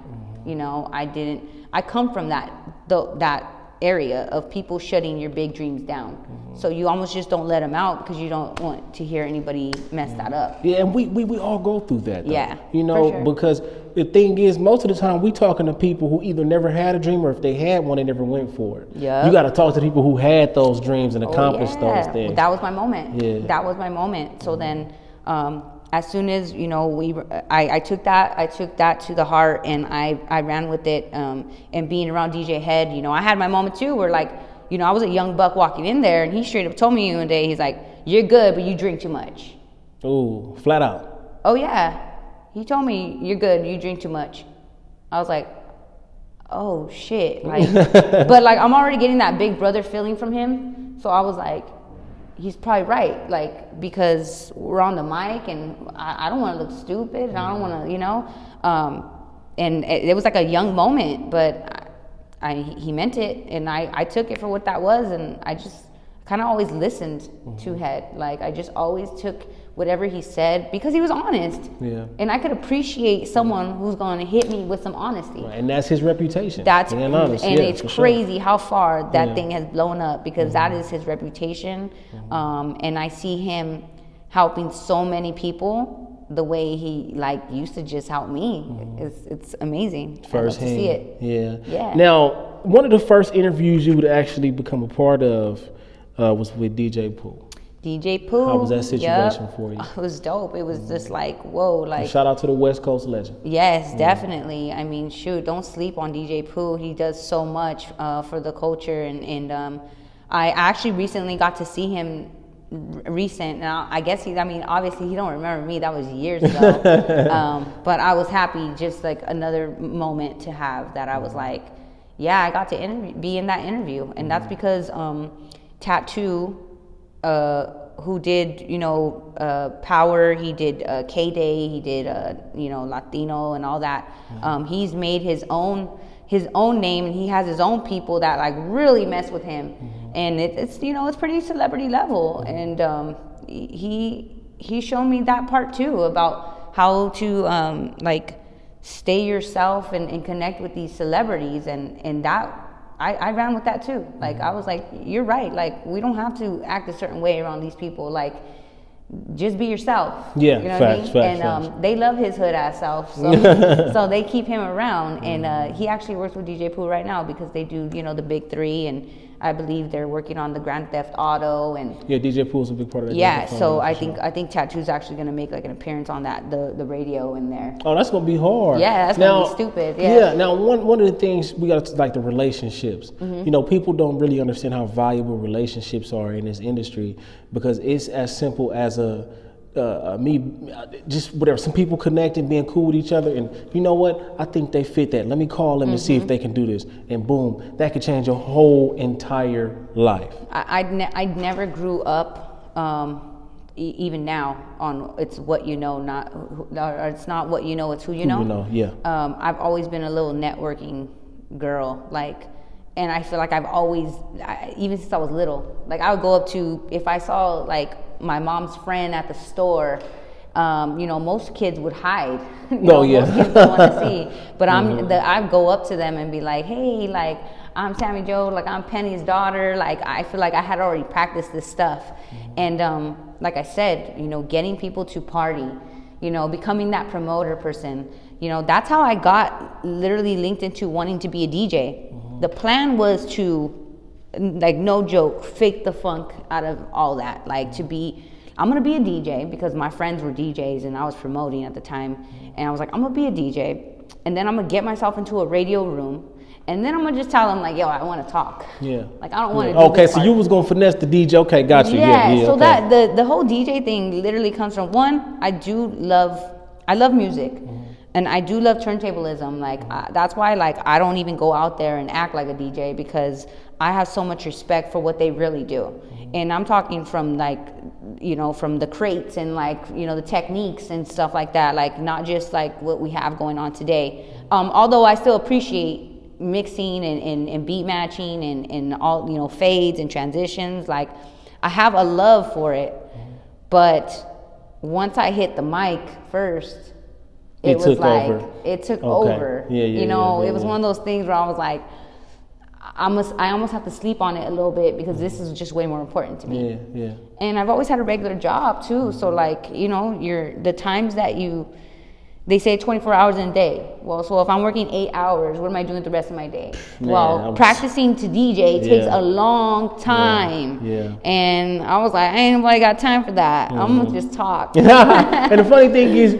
I come from that area of people shutting your big dreams down. So you almost just don't let them out because you don't want to hear anybody mess that up. Yeah, and we all go through that, though. Yeah, for sure. Because the thing is, most of the time we talking to people who either never had a dream, or if they had one, they never went for it. Yeah, you got to talk to people who had those dreams and accomplished those things. Well, that was my moment. Yeah, that was my moment. So then, as soon as I took that to the heart, and I ran with it. And being around DJ Head, I had my moment too, where like, I was a young buck walking in there, and he straight up told me one day, he's like, "You're good, but you drink too much." Ooh, flat out. Oh yeah, he told me, "You're good, you drink too much." I was like, oh shit, like, but like I'm already getting that big brother feeling from him, so I was like, he's probably right, like, because we're on the mic, and I don't want to look stupid, and I don't want to, and it was like a young moment, but he meant it, and I took it for what that was, and I just kind of always listened to Head. Like, I just always took whatever he said because he was honest. Yeah. And I could appreciate someone who's going to hit me with some honesty. Right. And that's his reputation. That's being honest. And it's crazy how far that thing has blown up because that is his reputation. And I see him helping so many people the way he used to just help me. It's amazing. First hand. To see it. Yeah. Now, one of the first interviews you would actually become a part of was with DJ Pooh. DJ Pooh. How was that situation for you? It was dope. It was just like, whoa. Like, and shout out to the West Coast legend. Yes, definitely. I mean, shoot, don't sleep on DJ Pooh. He does so much for the culture. And I actually recently got to see him Now, I guess obviously he don't remember me. That was years ago. But I was happy, just like another moment to have that I was like, yeah, I got to be in that interview. And that's because Tattoo, who did, Power, he did K-Day, he did, Latino and all that. He's made his own name, and he has his own people that like really mess with him. And it's it's pretty celebrity level. And he showed me that part too, about how to stay yourself and connect with these celebrities. And that I ran with that too. Like, I was like, you're right. Like, we don't have to act a certain way around these people. Like, just be yourself. Yeah, you know facts, what I mean? facts. They love his hood ass self, so so they keep him around. And he actually works with DJ Pooh right now because they do, the big three, and I believe they're working on the Grand Theft Auto. And yeah, DJ Pooh's a big part of that. Yeah, so I think Tattoo's actually gonna make like an appearance on that, the radio in there. Oh, that's gonna be hard. Yeah, that's gonna be stupid. Yeah. Now one of the things we got to like the relationships. People don't really understand how valuable relationships are in this industry because it's as simple as just whatever, some people connecting, being cool with each other, and you know what? I think they fit that. Let me call them and see if they can do this, and boom, that could change your whole entire life. I never grew up, even now, on it's what you know, or it's not what you know, it's who you know. Who you know, yeah. I've always been a little networking girl, like. And I feel like I've always, even since I was little, like I would go up to, if I saw like my mom's friend at the store, most kids would hide. Most kids don't want to see. But I go up to them and be like, hey, like I'm Sammy Joe, like I'm Penny's daughter. Like I feel like I had already practiced this stuff. And like I said, getting people to party, becoming that promoter person, that's how I got literally linked into wanting to be a DJ. The plan was to, like, no joke, fake the funk out of all that. Like, I'm going to be a DJ because my friends were DJs and I was promoting at the time. And I was like, I'm going to be a DJ. And then I'm going to get myself into a radio room. And then I'm going to just tell them, like, yo, I want to talk. Yeah. Like, I don't want to do Okay, so you was going to finesse the DJ. Okay, got you. Yeah, so okay. That, the whole DJ thing literally comes from, one, I love music. And I do love turntablism. Like, that's why, like, I don't even go out there and act like a DJ because I have so much respect for what they really do. And I'm talking from, like, from the crates and, like, the techniques and stuff like that. Like, not just, like, what we have going on today. Although I still appreciate mixing and beat matching and all, fades and transitions. Like, I have a love for it. But once I hit the mic first, it took over. It was one of those things where I was like, I almost have to sleep on it a little bit because this is just way more important to me. Yeah. And I've always had a regular job too. So like, the times that they say 24 hours in a day. Well, so if I'm working 8 hours, what am I doing the rest of my day? Practicing to DJ takes a long time. Yeah. And I was like, ain't nobody got time for that. I'm gonna just talk. And the funny thing is,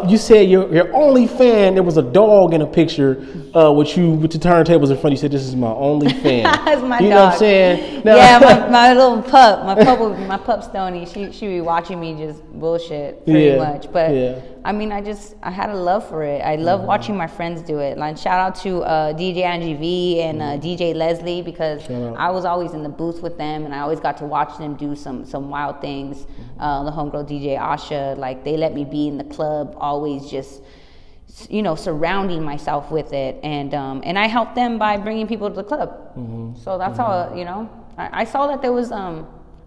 you said your only fan, there was a dog in a picture with the turntables in front. You said, this is my only fan. That's my dog. You know what I'm saying? Now, yeah, my little pup. My pup Stoney, she be watching me just bullshit pretty much. But I mean, I had a love for it. I love watching my friends do it. Like, shout out to DJ Angie V and DJ Leslie because I was always in the booth with them and I always got to watch them do some wild things. The homegirl DJ Asha, like, they let me be in the club, always just, surrounding myself with it. And I helped them by bringing people to the club. So that's how, I saw that there was...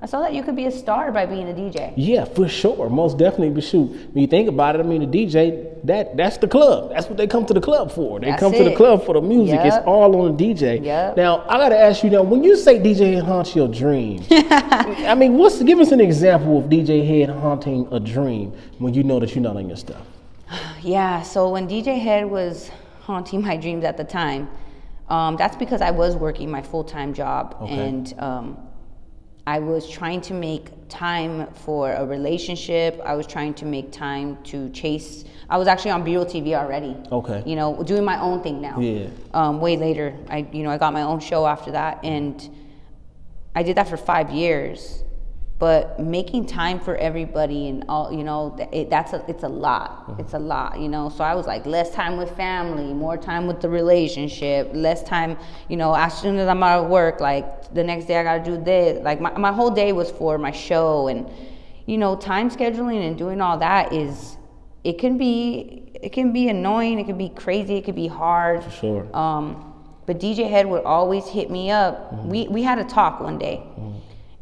I saw that you could be a star by being a DJ. Yeah, for sure. Most definitely. But shoot, when you think about it, I mean, the DJ, that's the club. That's what they come to the club for. They come to the club for the music. It's all on the DJ. Now, I got to ask you now, when you say DJ haunts your dreams, I mean, give us an example of DJ Head haunting a dream when you know that you're not on your stuff. Yeah, so when DJ Head was haunting my dreams at the time, that's because I was working my full-time job. Okay. And I was trying to make time for a relationship. I was trying to make time to chase. I was actually on Bureau TV already. Okay. Doing my own thing now. Yeah. Way later, I got my own show after that, and I did that for 5 years. But making time for everybody and all, it's a lot. It's a lot, So I was like, less time with family, more time with the relationship, less time, as soon as I'm out of work, like the next day I got to do this. Like my whole day was for my show, and, time scheduling and doing all that it can be annoying, it can be crazy, it could be hard. For sure. But DJ Head would always hit me up. We had a talk one day.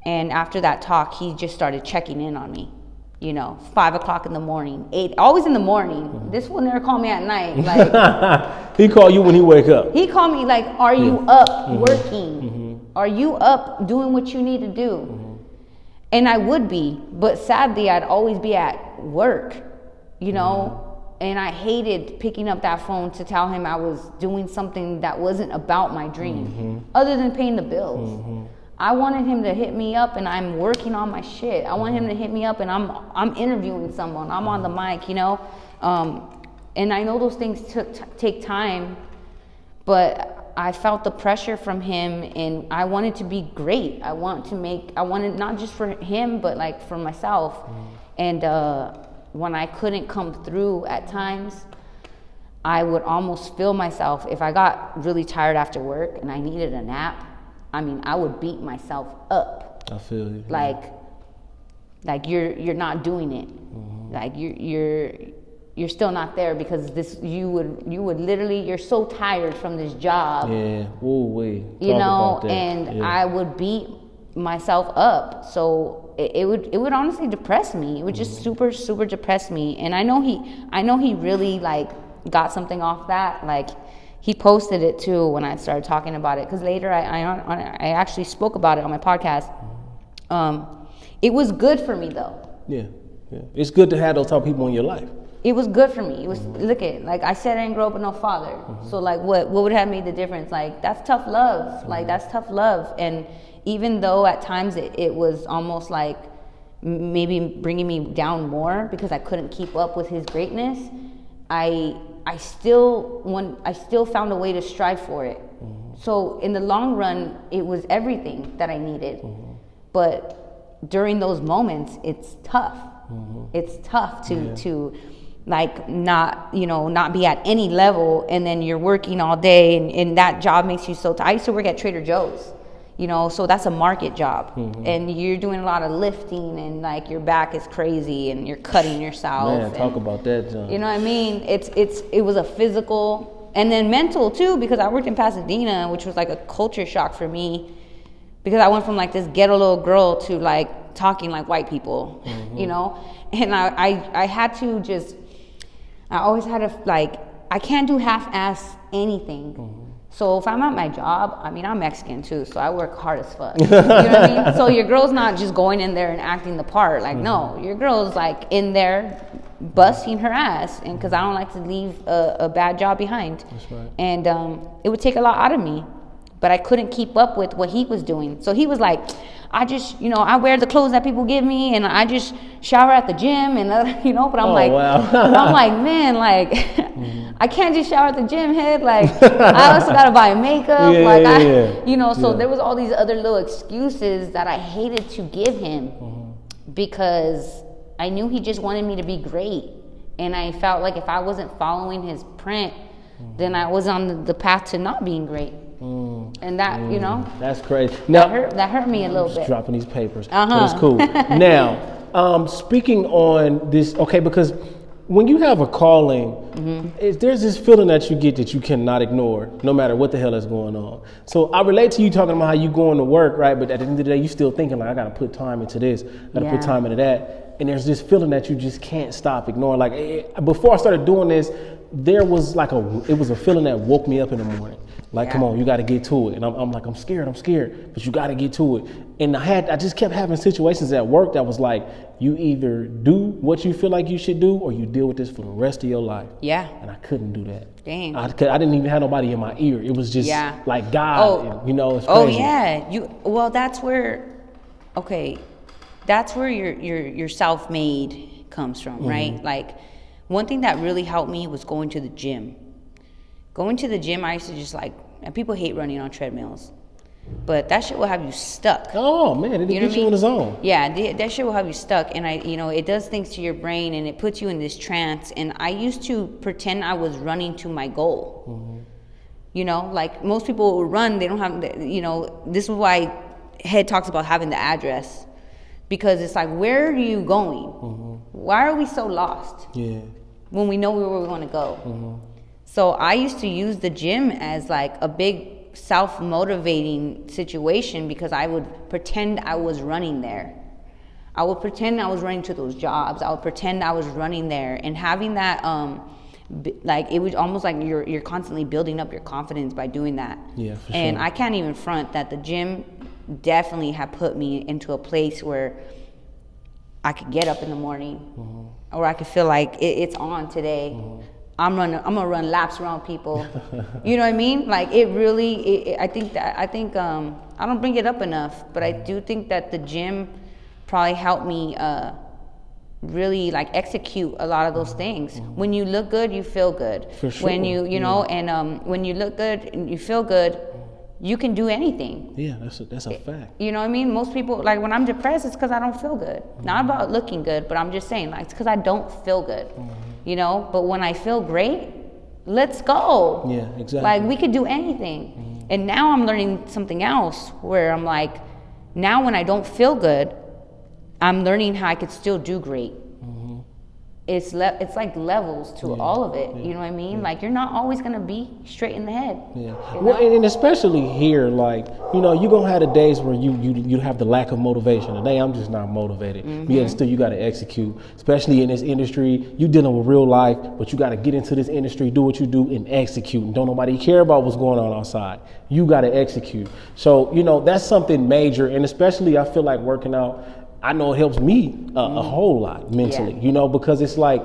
And after that talk, he just started checking in on me. 5 o'clock in the morning, 8, always in the morning. This will never call me at night. Like, He call you when he wake up. He called me like, are you up working? Are you up doing what you need to do? And I would be, but sadly I'd always be at work, you know? And I hated picking up that phone to tell him I was doing something that wasn't about my dream, other than paying the bills. I wanted him to hit me up and I'm working on my shit. I want him to hit me up and I'm interviewing someone. I'm on the mic, you know? And I know those things take time, but I felt the pressure from him and I wanted to be great. I wanted not just for him, but like for myself. And when I couldn't come through at times, I would almost feel myself. If I got really tired after work and I needed a nap, I mean, I would beat myself up. I feel you. Like you're not doing it. Like you're still not there because you would literally, you're so tired from this job. Yeah. Ooh, wait. You know, and I would beat myself up. So it would honestly depress me. It would just super depress me. And I know he really like got something off that. Like he posted it too when I started talking about it, because later I actually spoke about it on my podcast. It was good for me though. Yeah. It's good to have those type of people in your life. It was good for me. It was look at, like I said, I didn't grow up with no father. So like what would have made the difference? Like that's tough love. Like that's tough love. And even though at times it was almost like maybe bringing me down more because I couldn't keep up with his greatness, I still found a way to strive for it. So in the long run, it was everything that I needed. But during those moments, it's tough. It's tough to like not be at any level, and then you're working all day and that job makes you so tired. I used to work at Trader Joe's, you know, so that's a market job. And you're doing a lot of lifting and like your back is crazy and you're cutting yourself. Man, talk about that, John. You know what I mean? It was a physical and then mental too, because I worked in Pasadena, which was like a culture shock for me, because I went from like this ghetto little girl to like talking like white people, you know? And I had to just, I always had to like, I can't do half-ass anything. So if I'm at my job, I mean, I'm Mexican too, so I work hard as fuck. You know what I mean? So your girl's not just going in there and acting the part. Like, no, your girl's like in there busting her ass, and because I don't like to leave a bad job behind. That's right. And it would take a lot out of me, but I couldn't keep up with what he was doing. So he was like, I just, you know, I wear the clothes that people give me, and I just shower at the gym, and you know. But I'm I'm like, man, like, I can't just shower at the gym, head. Like, I also gotta buy makeup, you know. So there was all these other little excuses that I hated to give him because I knew he just wanted me to be great, and I felt like if I wasn't following his print, then I was on the path to not being great. And that, you know, that's crazy. Now that hurt me a little bit. Dropping these papers, but it's cool. Now, speaking on this, okay, because when you have a calling, there's this feeling that you get that you cannot ignore, no matter what the hell is going on. So I relate to you talking about how you going to work, right? But at the end of the day, you still thinking like, I got to put time into this, got to put time into that. And there's this feeling that you just can't stop ignoring. Like before I started doing this, there was like it was a feeling that woke me up in the morning. Like, come on, you got to get to it. And I'm like, I'm scared, but you got to get to it. And I just kept having situations at work that was like, you either do what you feel like you should do, or you deal with this for the rest of your life. Yeah. And I couldn't do that. Dang. I didn't even have nobody in my ear. It was just like God, and, you know, it's crazy. Oh yeah. That's where your self-made comes from, right? Like, one thing that really helped me was going to the gym. Going to the gym, I used to just like, and people hate running on treadmills, but that shit will have you stuck. Oh man, it gets you in the zone. Yeah, that shit will have you stuck, and it does things to your brain, and it puts you in this trance. And I used to pretend I was running to my goal. You know, like most people will run, they don't have, you know, this is why Head talks about having the address, because it's like, where are you going? Why are we so lost? Yeah. When we know where we want to go. So I used to use the gym as like a big self-motivating situation, because I would pretend I was running there. I would pretend I was running to those jobs. I would pretend I was running there, and having that like it was almost like you're constantly building up your confidence by doing that. Yeah, for and sure. I can't even front that the gym definitely have put me into a place where I could get up in the morning, or I could feel like it's on today. I'm gonna run laps around people. You know what I mean? Like it really. I think I don't bring it up enough, but I do think that the gym probably helped me really like execute a lot of those things. When you look good, you feel good. For sure. When you know, and when you look good and you feel good, you can do anything. Yeah, that's a fact. You know what I mean? Most people, like when I'm depressed, it's because I don't feel good. Not about looking good, but I'm just saying, like, it's because I don't feel good. You know? But when I feel great, let's go. Yeah, exactly. Like, we could do anything. And now I'm learning something else where I'm like, now when I don't feel good, I'm learning how I could still do great. It's like levels to all of it. You know what I mean? Like, you're not always going to be straight in the head. Yeah. You Well, know? and especially here, like, you know, you're going to have the days where you have the lack of motivation. Today, I'm just not motivated. Yet still, you got to execute. Especially in this industry, you dealing with real life, but you got to get into this industry, do what you do, and execute. And don't nobody care about what's going on outside. You got to execute. So, you know, that's something major. And especially, I feel like working out, I know it helps me a whole lot mentally, you know, because it's like,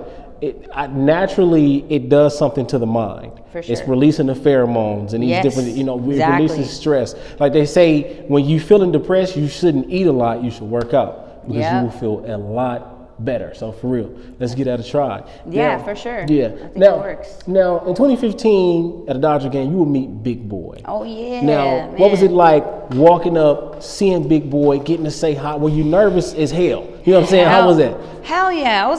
naturally it does something to the mind. For sure. It's releasing the pheromones and these different, you know, it releases stress. Like they say, when you're feeling depressed, you shouldn't eat a lot, you should work out because you will feel a lot better. So for real, let's get that a try. Yeah, now, for sure. Yeah. I think now, it works. Now, in 2015 at a Dodger game, you will meet Big Boy. Oh, yeah. Now, man. what was it like walking up, seeing Big Boy, getting to say hi? Were you nervous as hell? You know what I'm saying? How was that? Hell yeah. I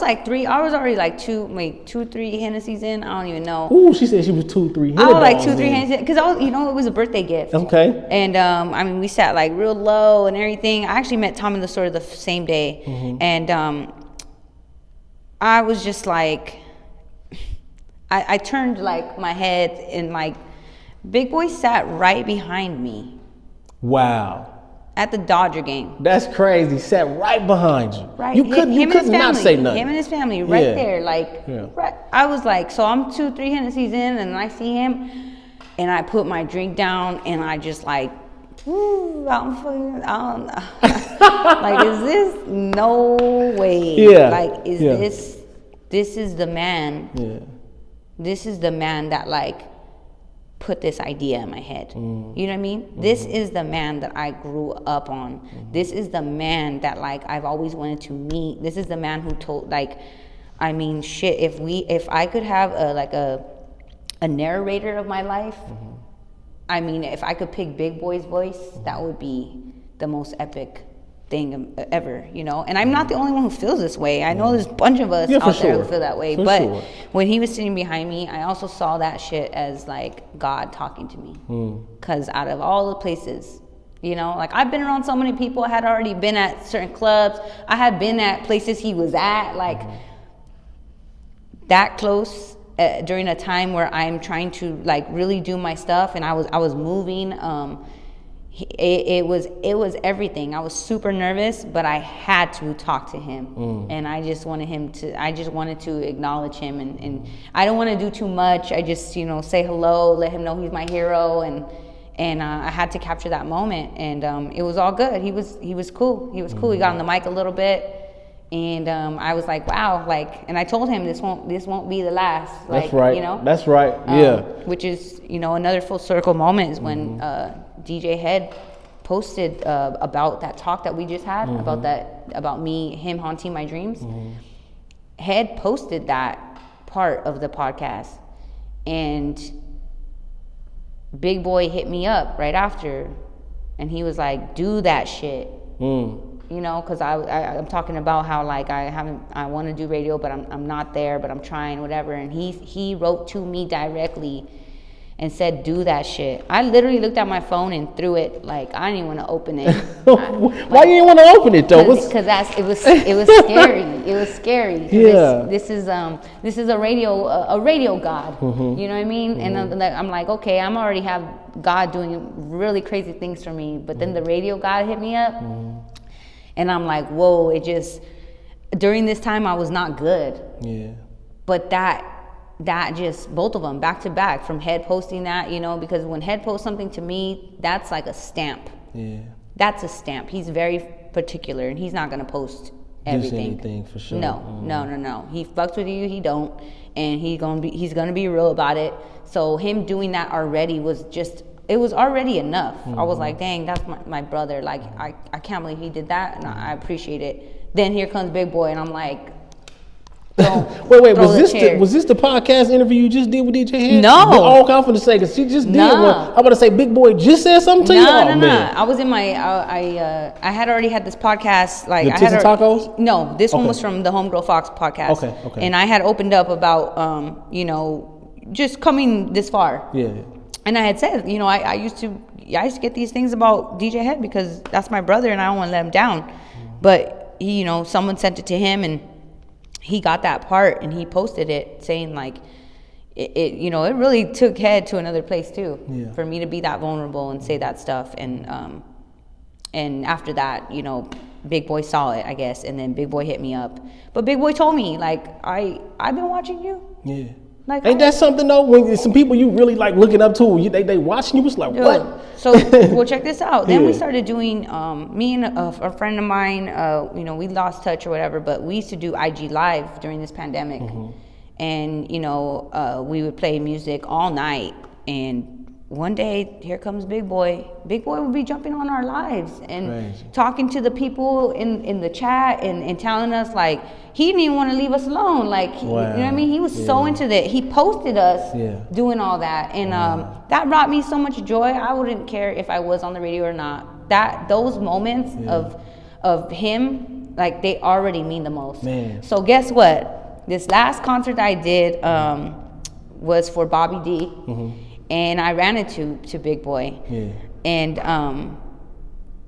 was already like 2-3 Hennessy's in. I don't even know. Ooh, she said she was 2-3 I was like 2-3 Hennessy's because it was a birthday gift. Okay. And I mean, we sat like real low and everything. I actually met Tom in the store the same day. And I was just like, I turned like my head and like, Big Boy sat right behind me. Wow. At the Dodger game. That's crazy. Sat right behind you. Right. You could not say nothing. Him and his family right there. Like, right. I was like, so I'm 2-3 Hennessy's in and I see him and I put my drink down and I just like, ooh, I don't know. Like, is this? No way. Yeah. Like, this is the man. Yeah. This is the man that like put this idea in my head. You know what I mean? This is the man that I grew up on. This is the man that like I've always wanted to meet. This is the man who told, like, I mean, shit, if I could have a narrator of my life, I mean, if I could pick Big Boy's voice, that would be the most epic thing ever, you know? And I'm not the only one who feels this way. I know there's a bunch of us out there who feel that way. But when he was sitting behind me, I also saw that shit as like God talking to me. Because out of all the places, you know, like I've been around so many people. I had already been at certain clubs. I had been at places he was at, like that close. During a time where I'm trying to like really do my stuff and I was moving, it was everything. I was super nervous, but I had to talk to him, and I just wanted to acknowledge him, and I don't want to do too much. I just, you know, say hello, let him know he's my hero, and I had to capture that moment, and it was all good. He was cool. He was cool. He got on the mic a little bit. And I was like, wow, like, and I told him this won't be the last. Like, that's right. You know, that's right. Yeah. Which is, you know, another full circle moment is when DJ Head posted about that talk that we just had about him haunting my dreams. Head posted that part of the podcast, and Big Boy hit me up right after, and he was like, "Do that shit." You know, because I'm talking about how like I want to do radio, but I'm not there, but I'm trying, whatever. And he wrote to me directly and said, "Do that shit." I literally looked at my phone and threw it. Like, I didn't even want to open it. Why you didn't want to open it though? Because it was scary. It was scary. Yeah. This is a radio god. You know what I mean? And I'm like, okay, I'm already have God doing really crazy things for me, but then the radio god hit me up. And I'm like, whoa, during this time I was not good. Yeah. But that that just, both of them back to back, from Head posting that, you know, because when Head posts something to me, that's like a stamp. Yeah. That's a stamp. He's very particular, and he's not going to post everything. Just anything, for sure. No. He fucks with you, he don't, and he's gonna be real about it. So him doing that already was just, it was already enough. I was like, dang, that's my brother. Like, I can't believe he did that, and I appreciate it. Then here comes Big Boy, and I'm like, wait, was this the podcast interview you just did with DJ Head? No. All confident to say, because she just did one. I'm about to say, Big Boy just said something to you? No. I was in my, I had already had this podcast. Like, the Tits and Tacos? No, this one was from the Homegirl Fox podcast. Okay. And I had opened up about, you know, just coming this far. Yeah. And I had said, you know, I used to get these things about DJ Head because that's my brother and I don't want to let him down. But he, you know, someone sent it to him and he got that part and he posted it saying like, it you know, it really took Head to another place too, for me to be that vulnerable and say that stuff. And after that, you know, Big Boy saw it, I guess, and then Big Boy hit me up. But Big Boy told me, like, I've been watching you. Yeah. Like, ain't that something though? When some people you really like looking up to, they watching you, it's like, dude, what? So well, check this out. Then we started doing, me and a friend of mine, you know, we lost touch or whatever, but we used to do IG Live during this pandemic. And, you know, we would play music all night. And one day, here comes Big Boy. Big Boy would be jumping on our lives and talking to the people in the chat and telling us, like, he didn't even want to leave us alone. Like, you know what I mean? He was so into that. He posted us doing all that. And that brought me so much joy. I wouldn't care if I was on the radio or not. Those moments of him, like, they already mean the most. Man. So guess what? This last concert I did was for Bobby D. And I ran into Big Boy. And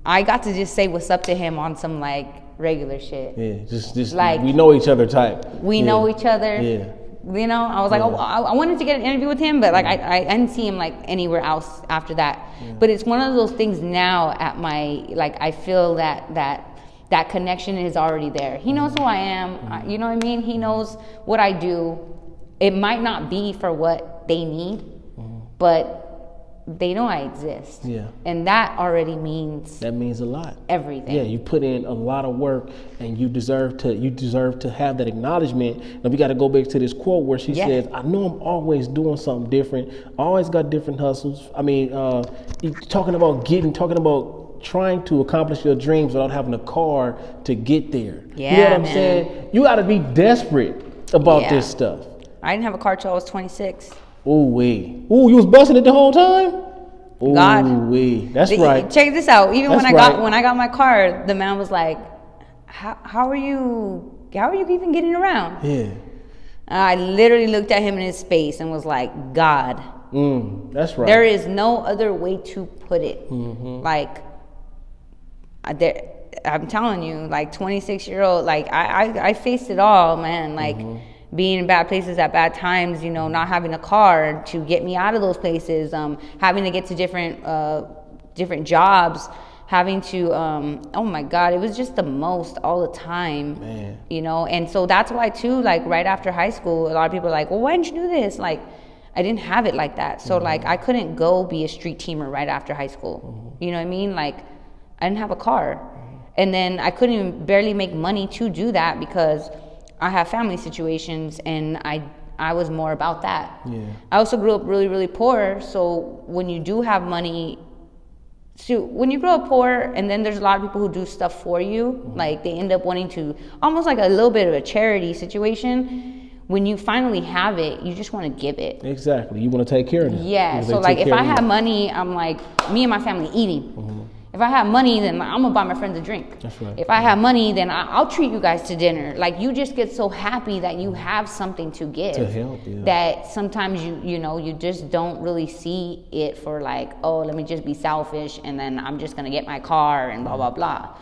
I got to just say what's up to him on some like regular shit. Just like, we know each other type. We know each other. You know, I was like, oh, I wanted to get an interview with him, but like I didn't see him like anywhere else after that. But it's one of those things now at my, like, I feel that connection is already there. He knows who I am. You know what I mean? He knows what I do. It might not be for what they need, but they know I exist. And that already means... That means a lot. Everything. Yeah, you put in a lot of work and you deserve to have that acknowledgement. Now we got to go back to this quote where she says, I know I'm always doing something different. Always got different hustles. I mean, talking about trying to accomplish your dreams without having a car to get there. You know what I'm saying? You got to be desperate about this stuff. I didn't have a car till I was 26. Ooh, you was busting it the whole time? Ooh, God. That's right. Check this out. Even when I got my car, the man was like, how are you even getting around? I literally looked at him in his face and was like, God. That's right. There is no other way to put it. Like, I'm telling you, like, 26-year-old, like, I faced it all, man. Like, being in bad places at bad times, you know, not having a car to get me out of those places, having to get to different jobs, having to, oh my God, it was just the most all the time, man. You know? And so that's why too, like right after high school, a lot of people are like, well, why didn't you do this? Like, I didn't have it like that. So like, I couldn't go be a street teamer right after high school. You know what I mean? Like, I didn't have a car. And then I couldn't even barely make money to do that because I have family situations and I was more about that. I also grew up really, really poor. So when you do have money, when you grow up poor and then there's a lot of people who do stuff for you, like they end up wanting to, almost like a little bit of a charity situation. When you finally have it, you just want to give it. Exactly. You want to take care of it. Yeah. So like if I have money, I'm like, me and my family eating. If I have money, then I'm gonna buy my friends a drink. That's right. If I have money, then I'll treat you guys to dinner. Like, you just get so happy that you have something to give. To help, that sometimes you know, you just don't really see it for like, oh, let me just be selfish and then I'm just gonna get my car and blah, blah, blah.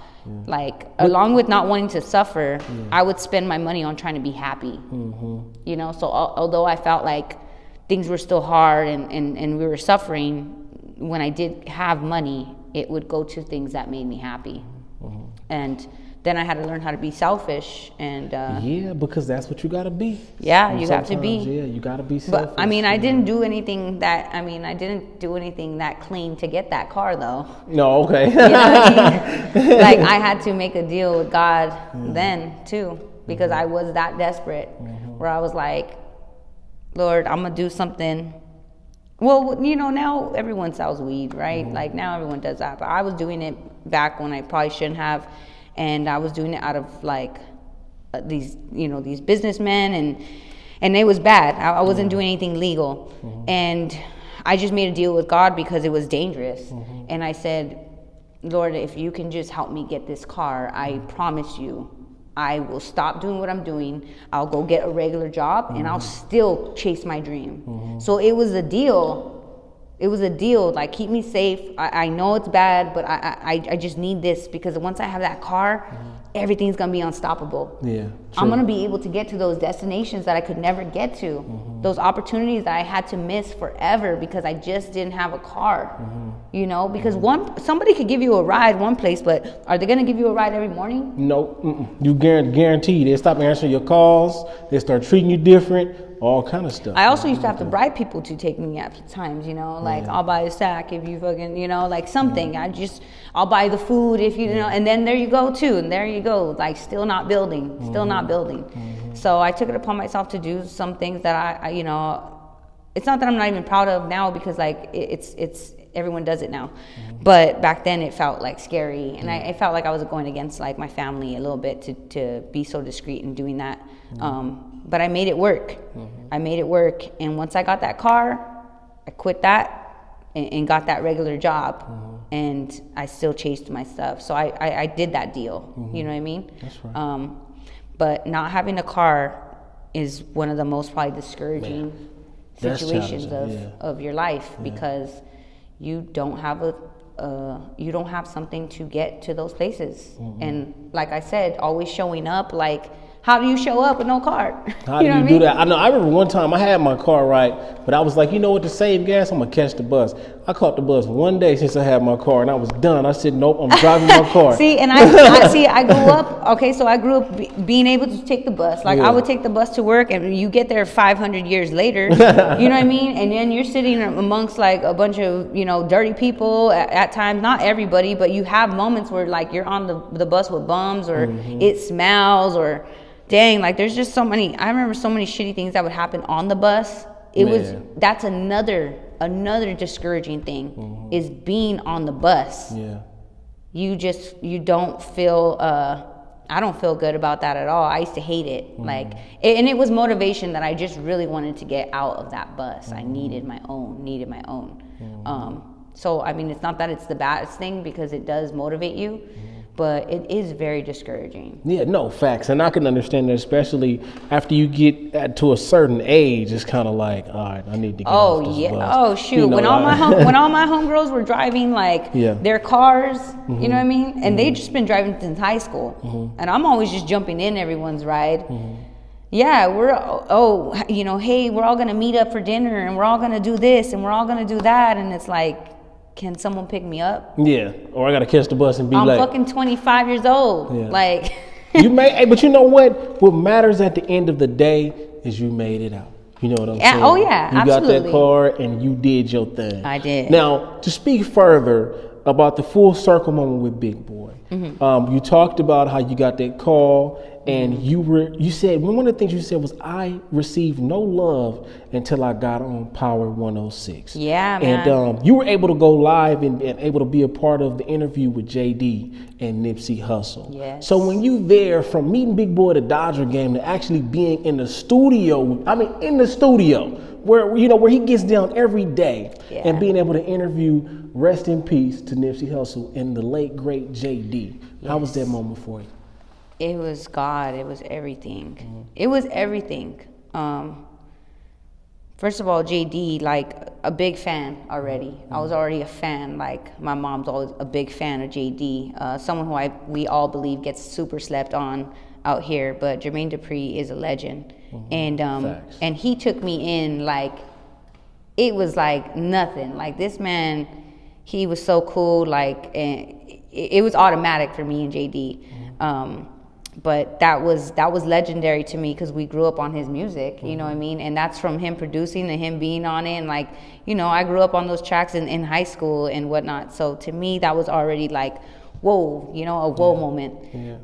Like, along with not wanting to suffer, I would spend my money on trying to be happy. You know, so although I felt like things were still hard and we were suffering, when I did have money, it would go to things that made me happy. And then I had to learn how to be selfish and yeah, because that's what you gotta be. Yeah, And you have to be. Yeah, you gotta be selfish. But I mean, I didn't do anything that clean to get that car though. No, okay. You know what I mean? Like I had to make a deal with God then too, because I was that desperate, where I was like, Lord, I'm gonna do something. Well, you know, now everyone sells weed, right? Like now everyone does that, but I was doing it back when I probably shouldn't have, and I was doing it out of like these businessmen, and it was bad. I wasn't doing anything legal, and I just made a deal with God because it was dangerous, and I said, Lord, if you can just help me get this car, I promise you, I will stop doing what I'm doing. I'll go get a regular job, and I'll still chase my dream. So it was a deal. It was a deal. Like, keep me safe. I know it's bad, but I just need this, because once I have that car, everything's gonna be unstoppable. Yeah, I'm gonna be able to get to those destinations that I could never get to, those opportunities that I had to miss forever because I just didn't have a car. You know, because somebody could give you a ride one place, but are they gonna give you a ride every morning? No, you guarantee they stop answering your calls. They start treating you different. All kind of stuff. I also used to have to bribe people to take me at times, you know, like I'll buy a sack if you fucking, you know, like something. I'll buy the food if you know, and then there you go too, and there you go, like still not building. So I took it upon myself to do some things that I you know, it's not that I'm not even proud of now, because like it's everyone does it now, but back then it felt like scary, and I felt like I was going against like my family a little bit to be so discreet in doing that. But I made it work. I made it work. And once I got that car, I quit that and got that regular job. And I still chased my stuff. So I did that deal. You know what I mean? That's right. But not having a car is one of the most probably discouraging situations of your life, because you don't have something to get to those places. And like I said, always showing up, like, how do you show up with no car? How do you do that? I know. I remember one time I had my car right, but I was like, you know what? To save gas, I'm gonna catch the bus. I caught the bus one day since I had my car, and I was done. I said, nope, I'm driving my car. See, and I grew up. Okay, so I grew up being able to take the bus. Like I would take the bus to work, and you get there 500 years later. You know what I mean? And then you're sitting amongst like a bunch of dirty people at times. Not everybody, but you have moments where like you're on the bus with bums, or it smells, or dang, like there's just so many. I remember so many shitty things that would happen on the bus. That's another discouraging thing, is being on the bus. You don't feel I don't feel good about that at all. I used to hate it. Like, and it was motivation that I just really wanted to get out of that bus. I needed my own. So I mean, it's not that it's the baddest thing, because it does motivate you, but it is very discouraging. Yeah, no, facts. And I can understand that, especially after you get to a certain age. It's kind of like, all right, I need to get off this bus. Oh, shoot. When all my homegirls were driving, like, their cars, you know what I mean? And they've just been driving since high school. And I'm always just jumping in everyone's ride. Yeah, hey, we're all going to meet up for dinner, and we're all going to do this, and we're all going to do that. And it's like, can someone pick me up? Yeah, or I gotta catch the bus and be I'm late. I'm fucking 25 years old. Like, but you know what? What matters at the end of the day is you made it out. You know what I'm saying? Oh yeah, you absolutely. got that car and you did your thing. I did. Now, to speak further about the full circle moment with Big Boy, you talked about how you got that call, and you said one of the things you said was, I received no love until I got on Power 106. Yeah, man. And you were able to go live and able to be a part of the interview with JD and Nipsy Hustle. Yes. So when you there, from meeting Big Boy at the Dodger game to actually being in the studio, where where he gets down every day, and being able to interview, rest in peace to Nipsey Hustle and the late great JD. How was that moment for you? It was God. It was everything. It was everything. First of all, JD, like, a big fan already. I was already a fan. Like, my mom's always a big fan of JD. Someone who we all believe gets super slept on out here. But Jermaine Dupri is a legend. And he took me in like, it was like nothing. Like, this man, he was so cool. Like, and it was automatic for me and JD. But that was legendary to me because we grew up on his music, you know what I mean? And that's from him producing and him being on it. And like, you know, I grew up on those tracks in high school and whatnot. So to me, that was already like, whoa, you know, a whoa moment. Yeah.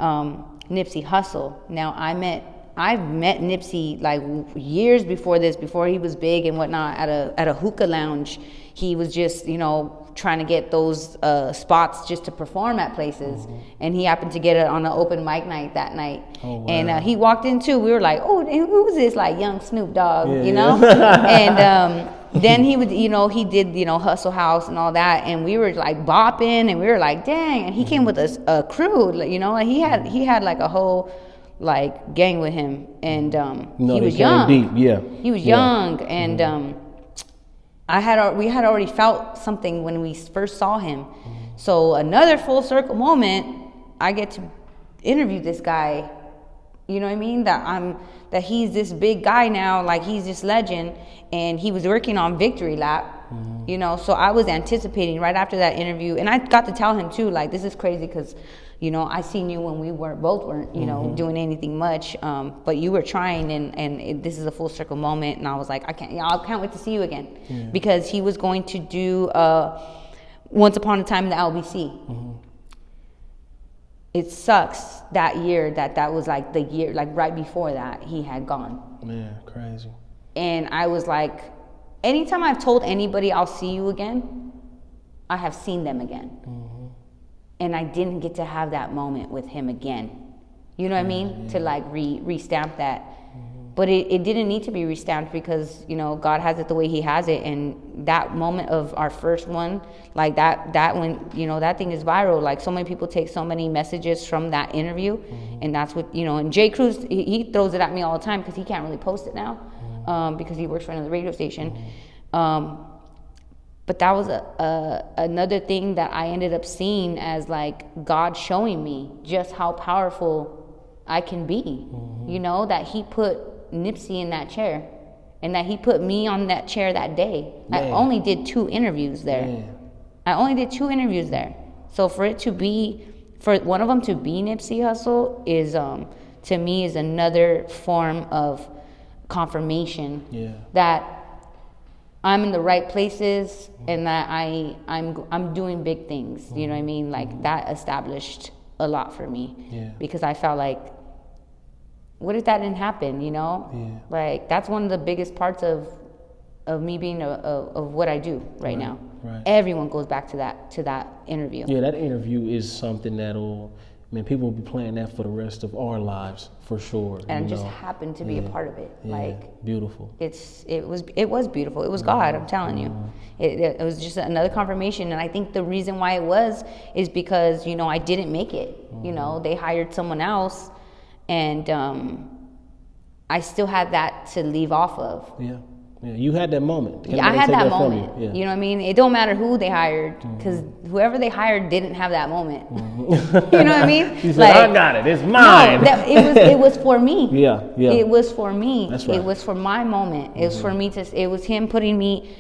Nipsey Hustle. Now I've met Nipsey like years before this, before he was big and whatnot, at a hookah lounge. He was just, you know, trying to get those spots just to perform at places. And he happened to get it on an open mic night that night. Oh, wow. And he walked in too. We were like, oh, who was this? Like young Snoop Dogg, you know? And then he would, you know, he did, you know, Hustle House and all that. And we were like bopping and we were like, dang. And he came with a crew, you know, like he had like a whole like gang with him. And he was young. Deep. Yeah. He was young. And we had already felt something when we first saw him. So another full circle moment, I get to interview this guy, you know what I mean? That he's this big guy now, like he's this legend, and he was working on Victory Lap, you know? So I was anticipating right after that interview, and I got to tell him too, like, this is crazy because, you know, I seen you when we weren't, you know, doing anything much, but you were trying, and this is a full circle moment, and I was like, I can't wait to see you again, because he was going to do Once Upon a Time in the LBC. It sucks that year that was like the year, like right before that he had gone. Man, crazy. And I was like, anytime I've told anybody I'll see you again, I have seen them again. And I didn't get to have that moment with him again. You know what I mean? To like restamp that. But it didn't need to be restamped because, you know, God has it the way he has it. And that moment of our first one, like that when, you know, that thing is viral. Like so many people take so many messages from that interview. And that's what, you know, and Jay Cruz, he throws it at me all the time because he can't really post it now because he works for another radio station. But that was another thing that I ended up seeing as like God showing me just how powerful I can be. You know, that he put Nipsey in that chair and that he put me on that chair that day. Man. I only did 2 interviews there. Man. I only did 2 interviews there. So for one of them to be Nipsey Hustle is, to me, is another form of confirmation that I'm in the right places and that I'm doing big things. You know what I mean? Like that established a lot for me because I felt like, what if that didn't happen? You know, like that's one of the biggest parts of me being of what I do right now. Right. Everyone goes back to that interview. Yeah, that interview is something that'll, people will be playing that for the rest of our lives for sure. And just happened to be a part of it. Like beautiful. It was beautiful. It was God. I'm telling you. It was just another confirmation. And I think the reason why it was is because, you know, I didn't make it. You know, they hired someone else. And I still had that to leave off of. Yeah, you had that moment. I had that moment. You know what I mean? It don't matter who they hired, because whoever they hired didn't have that moment. You know what I mean? He said, like, I got it. It's mine. No, it was for me. Yeah. It was for me. That's right. It was for my moment. It was for me to. It was him putting me.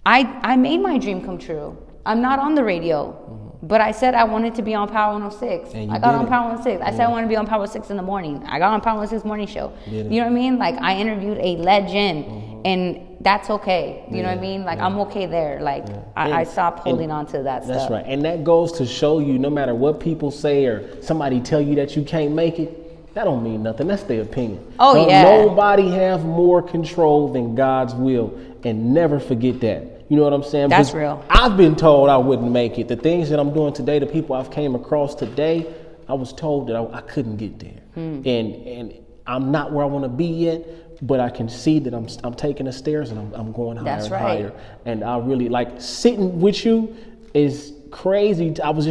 I made my dream come true. I'm not on the radio. But I said I wanted to be on Power 106. I got on Power 106. I said I wanted to be on Power 106 in the morning. I got on Power 106 morning show. You know what I mean? Like I interviewed a legend, and that's okay. You know what I mean? Like I'm okay there. Like I stopped holding on to that stuff. That's right. And that goes to show you, no matter what people say or somebody tell you that you can't make it, that don't mean nothing. That's their opinion. Nobody have more control than God's will, and never forget that. You know what I'm saying? That's real. I've been told I wouldn't make it. The things that I'm doing today, the people I've came across today, I was told that I couldn't get there. And I'm not where I want to be yet, but I can see that I'm taking the stairs and I'm going higher and higher. And I really like sitting with you is crazy. I was just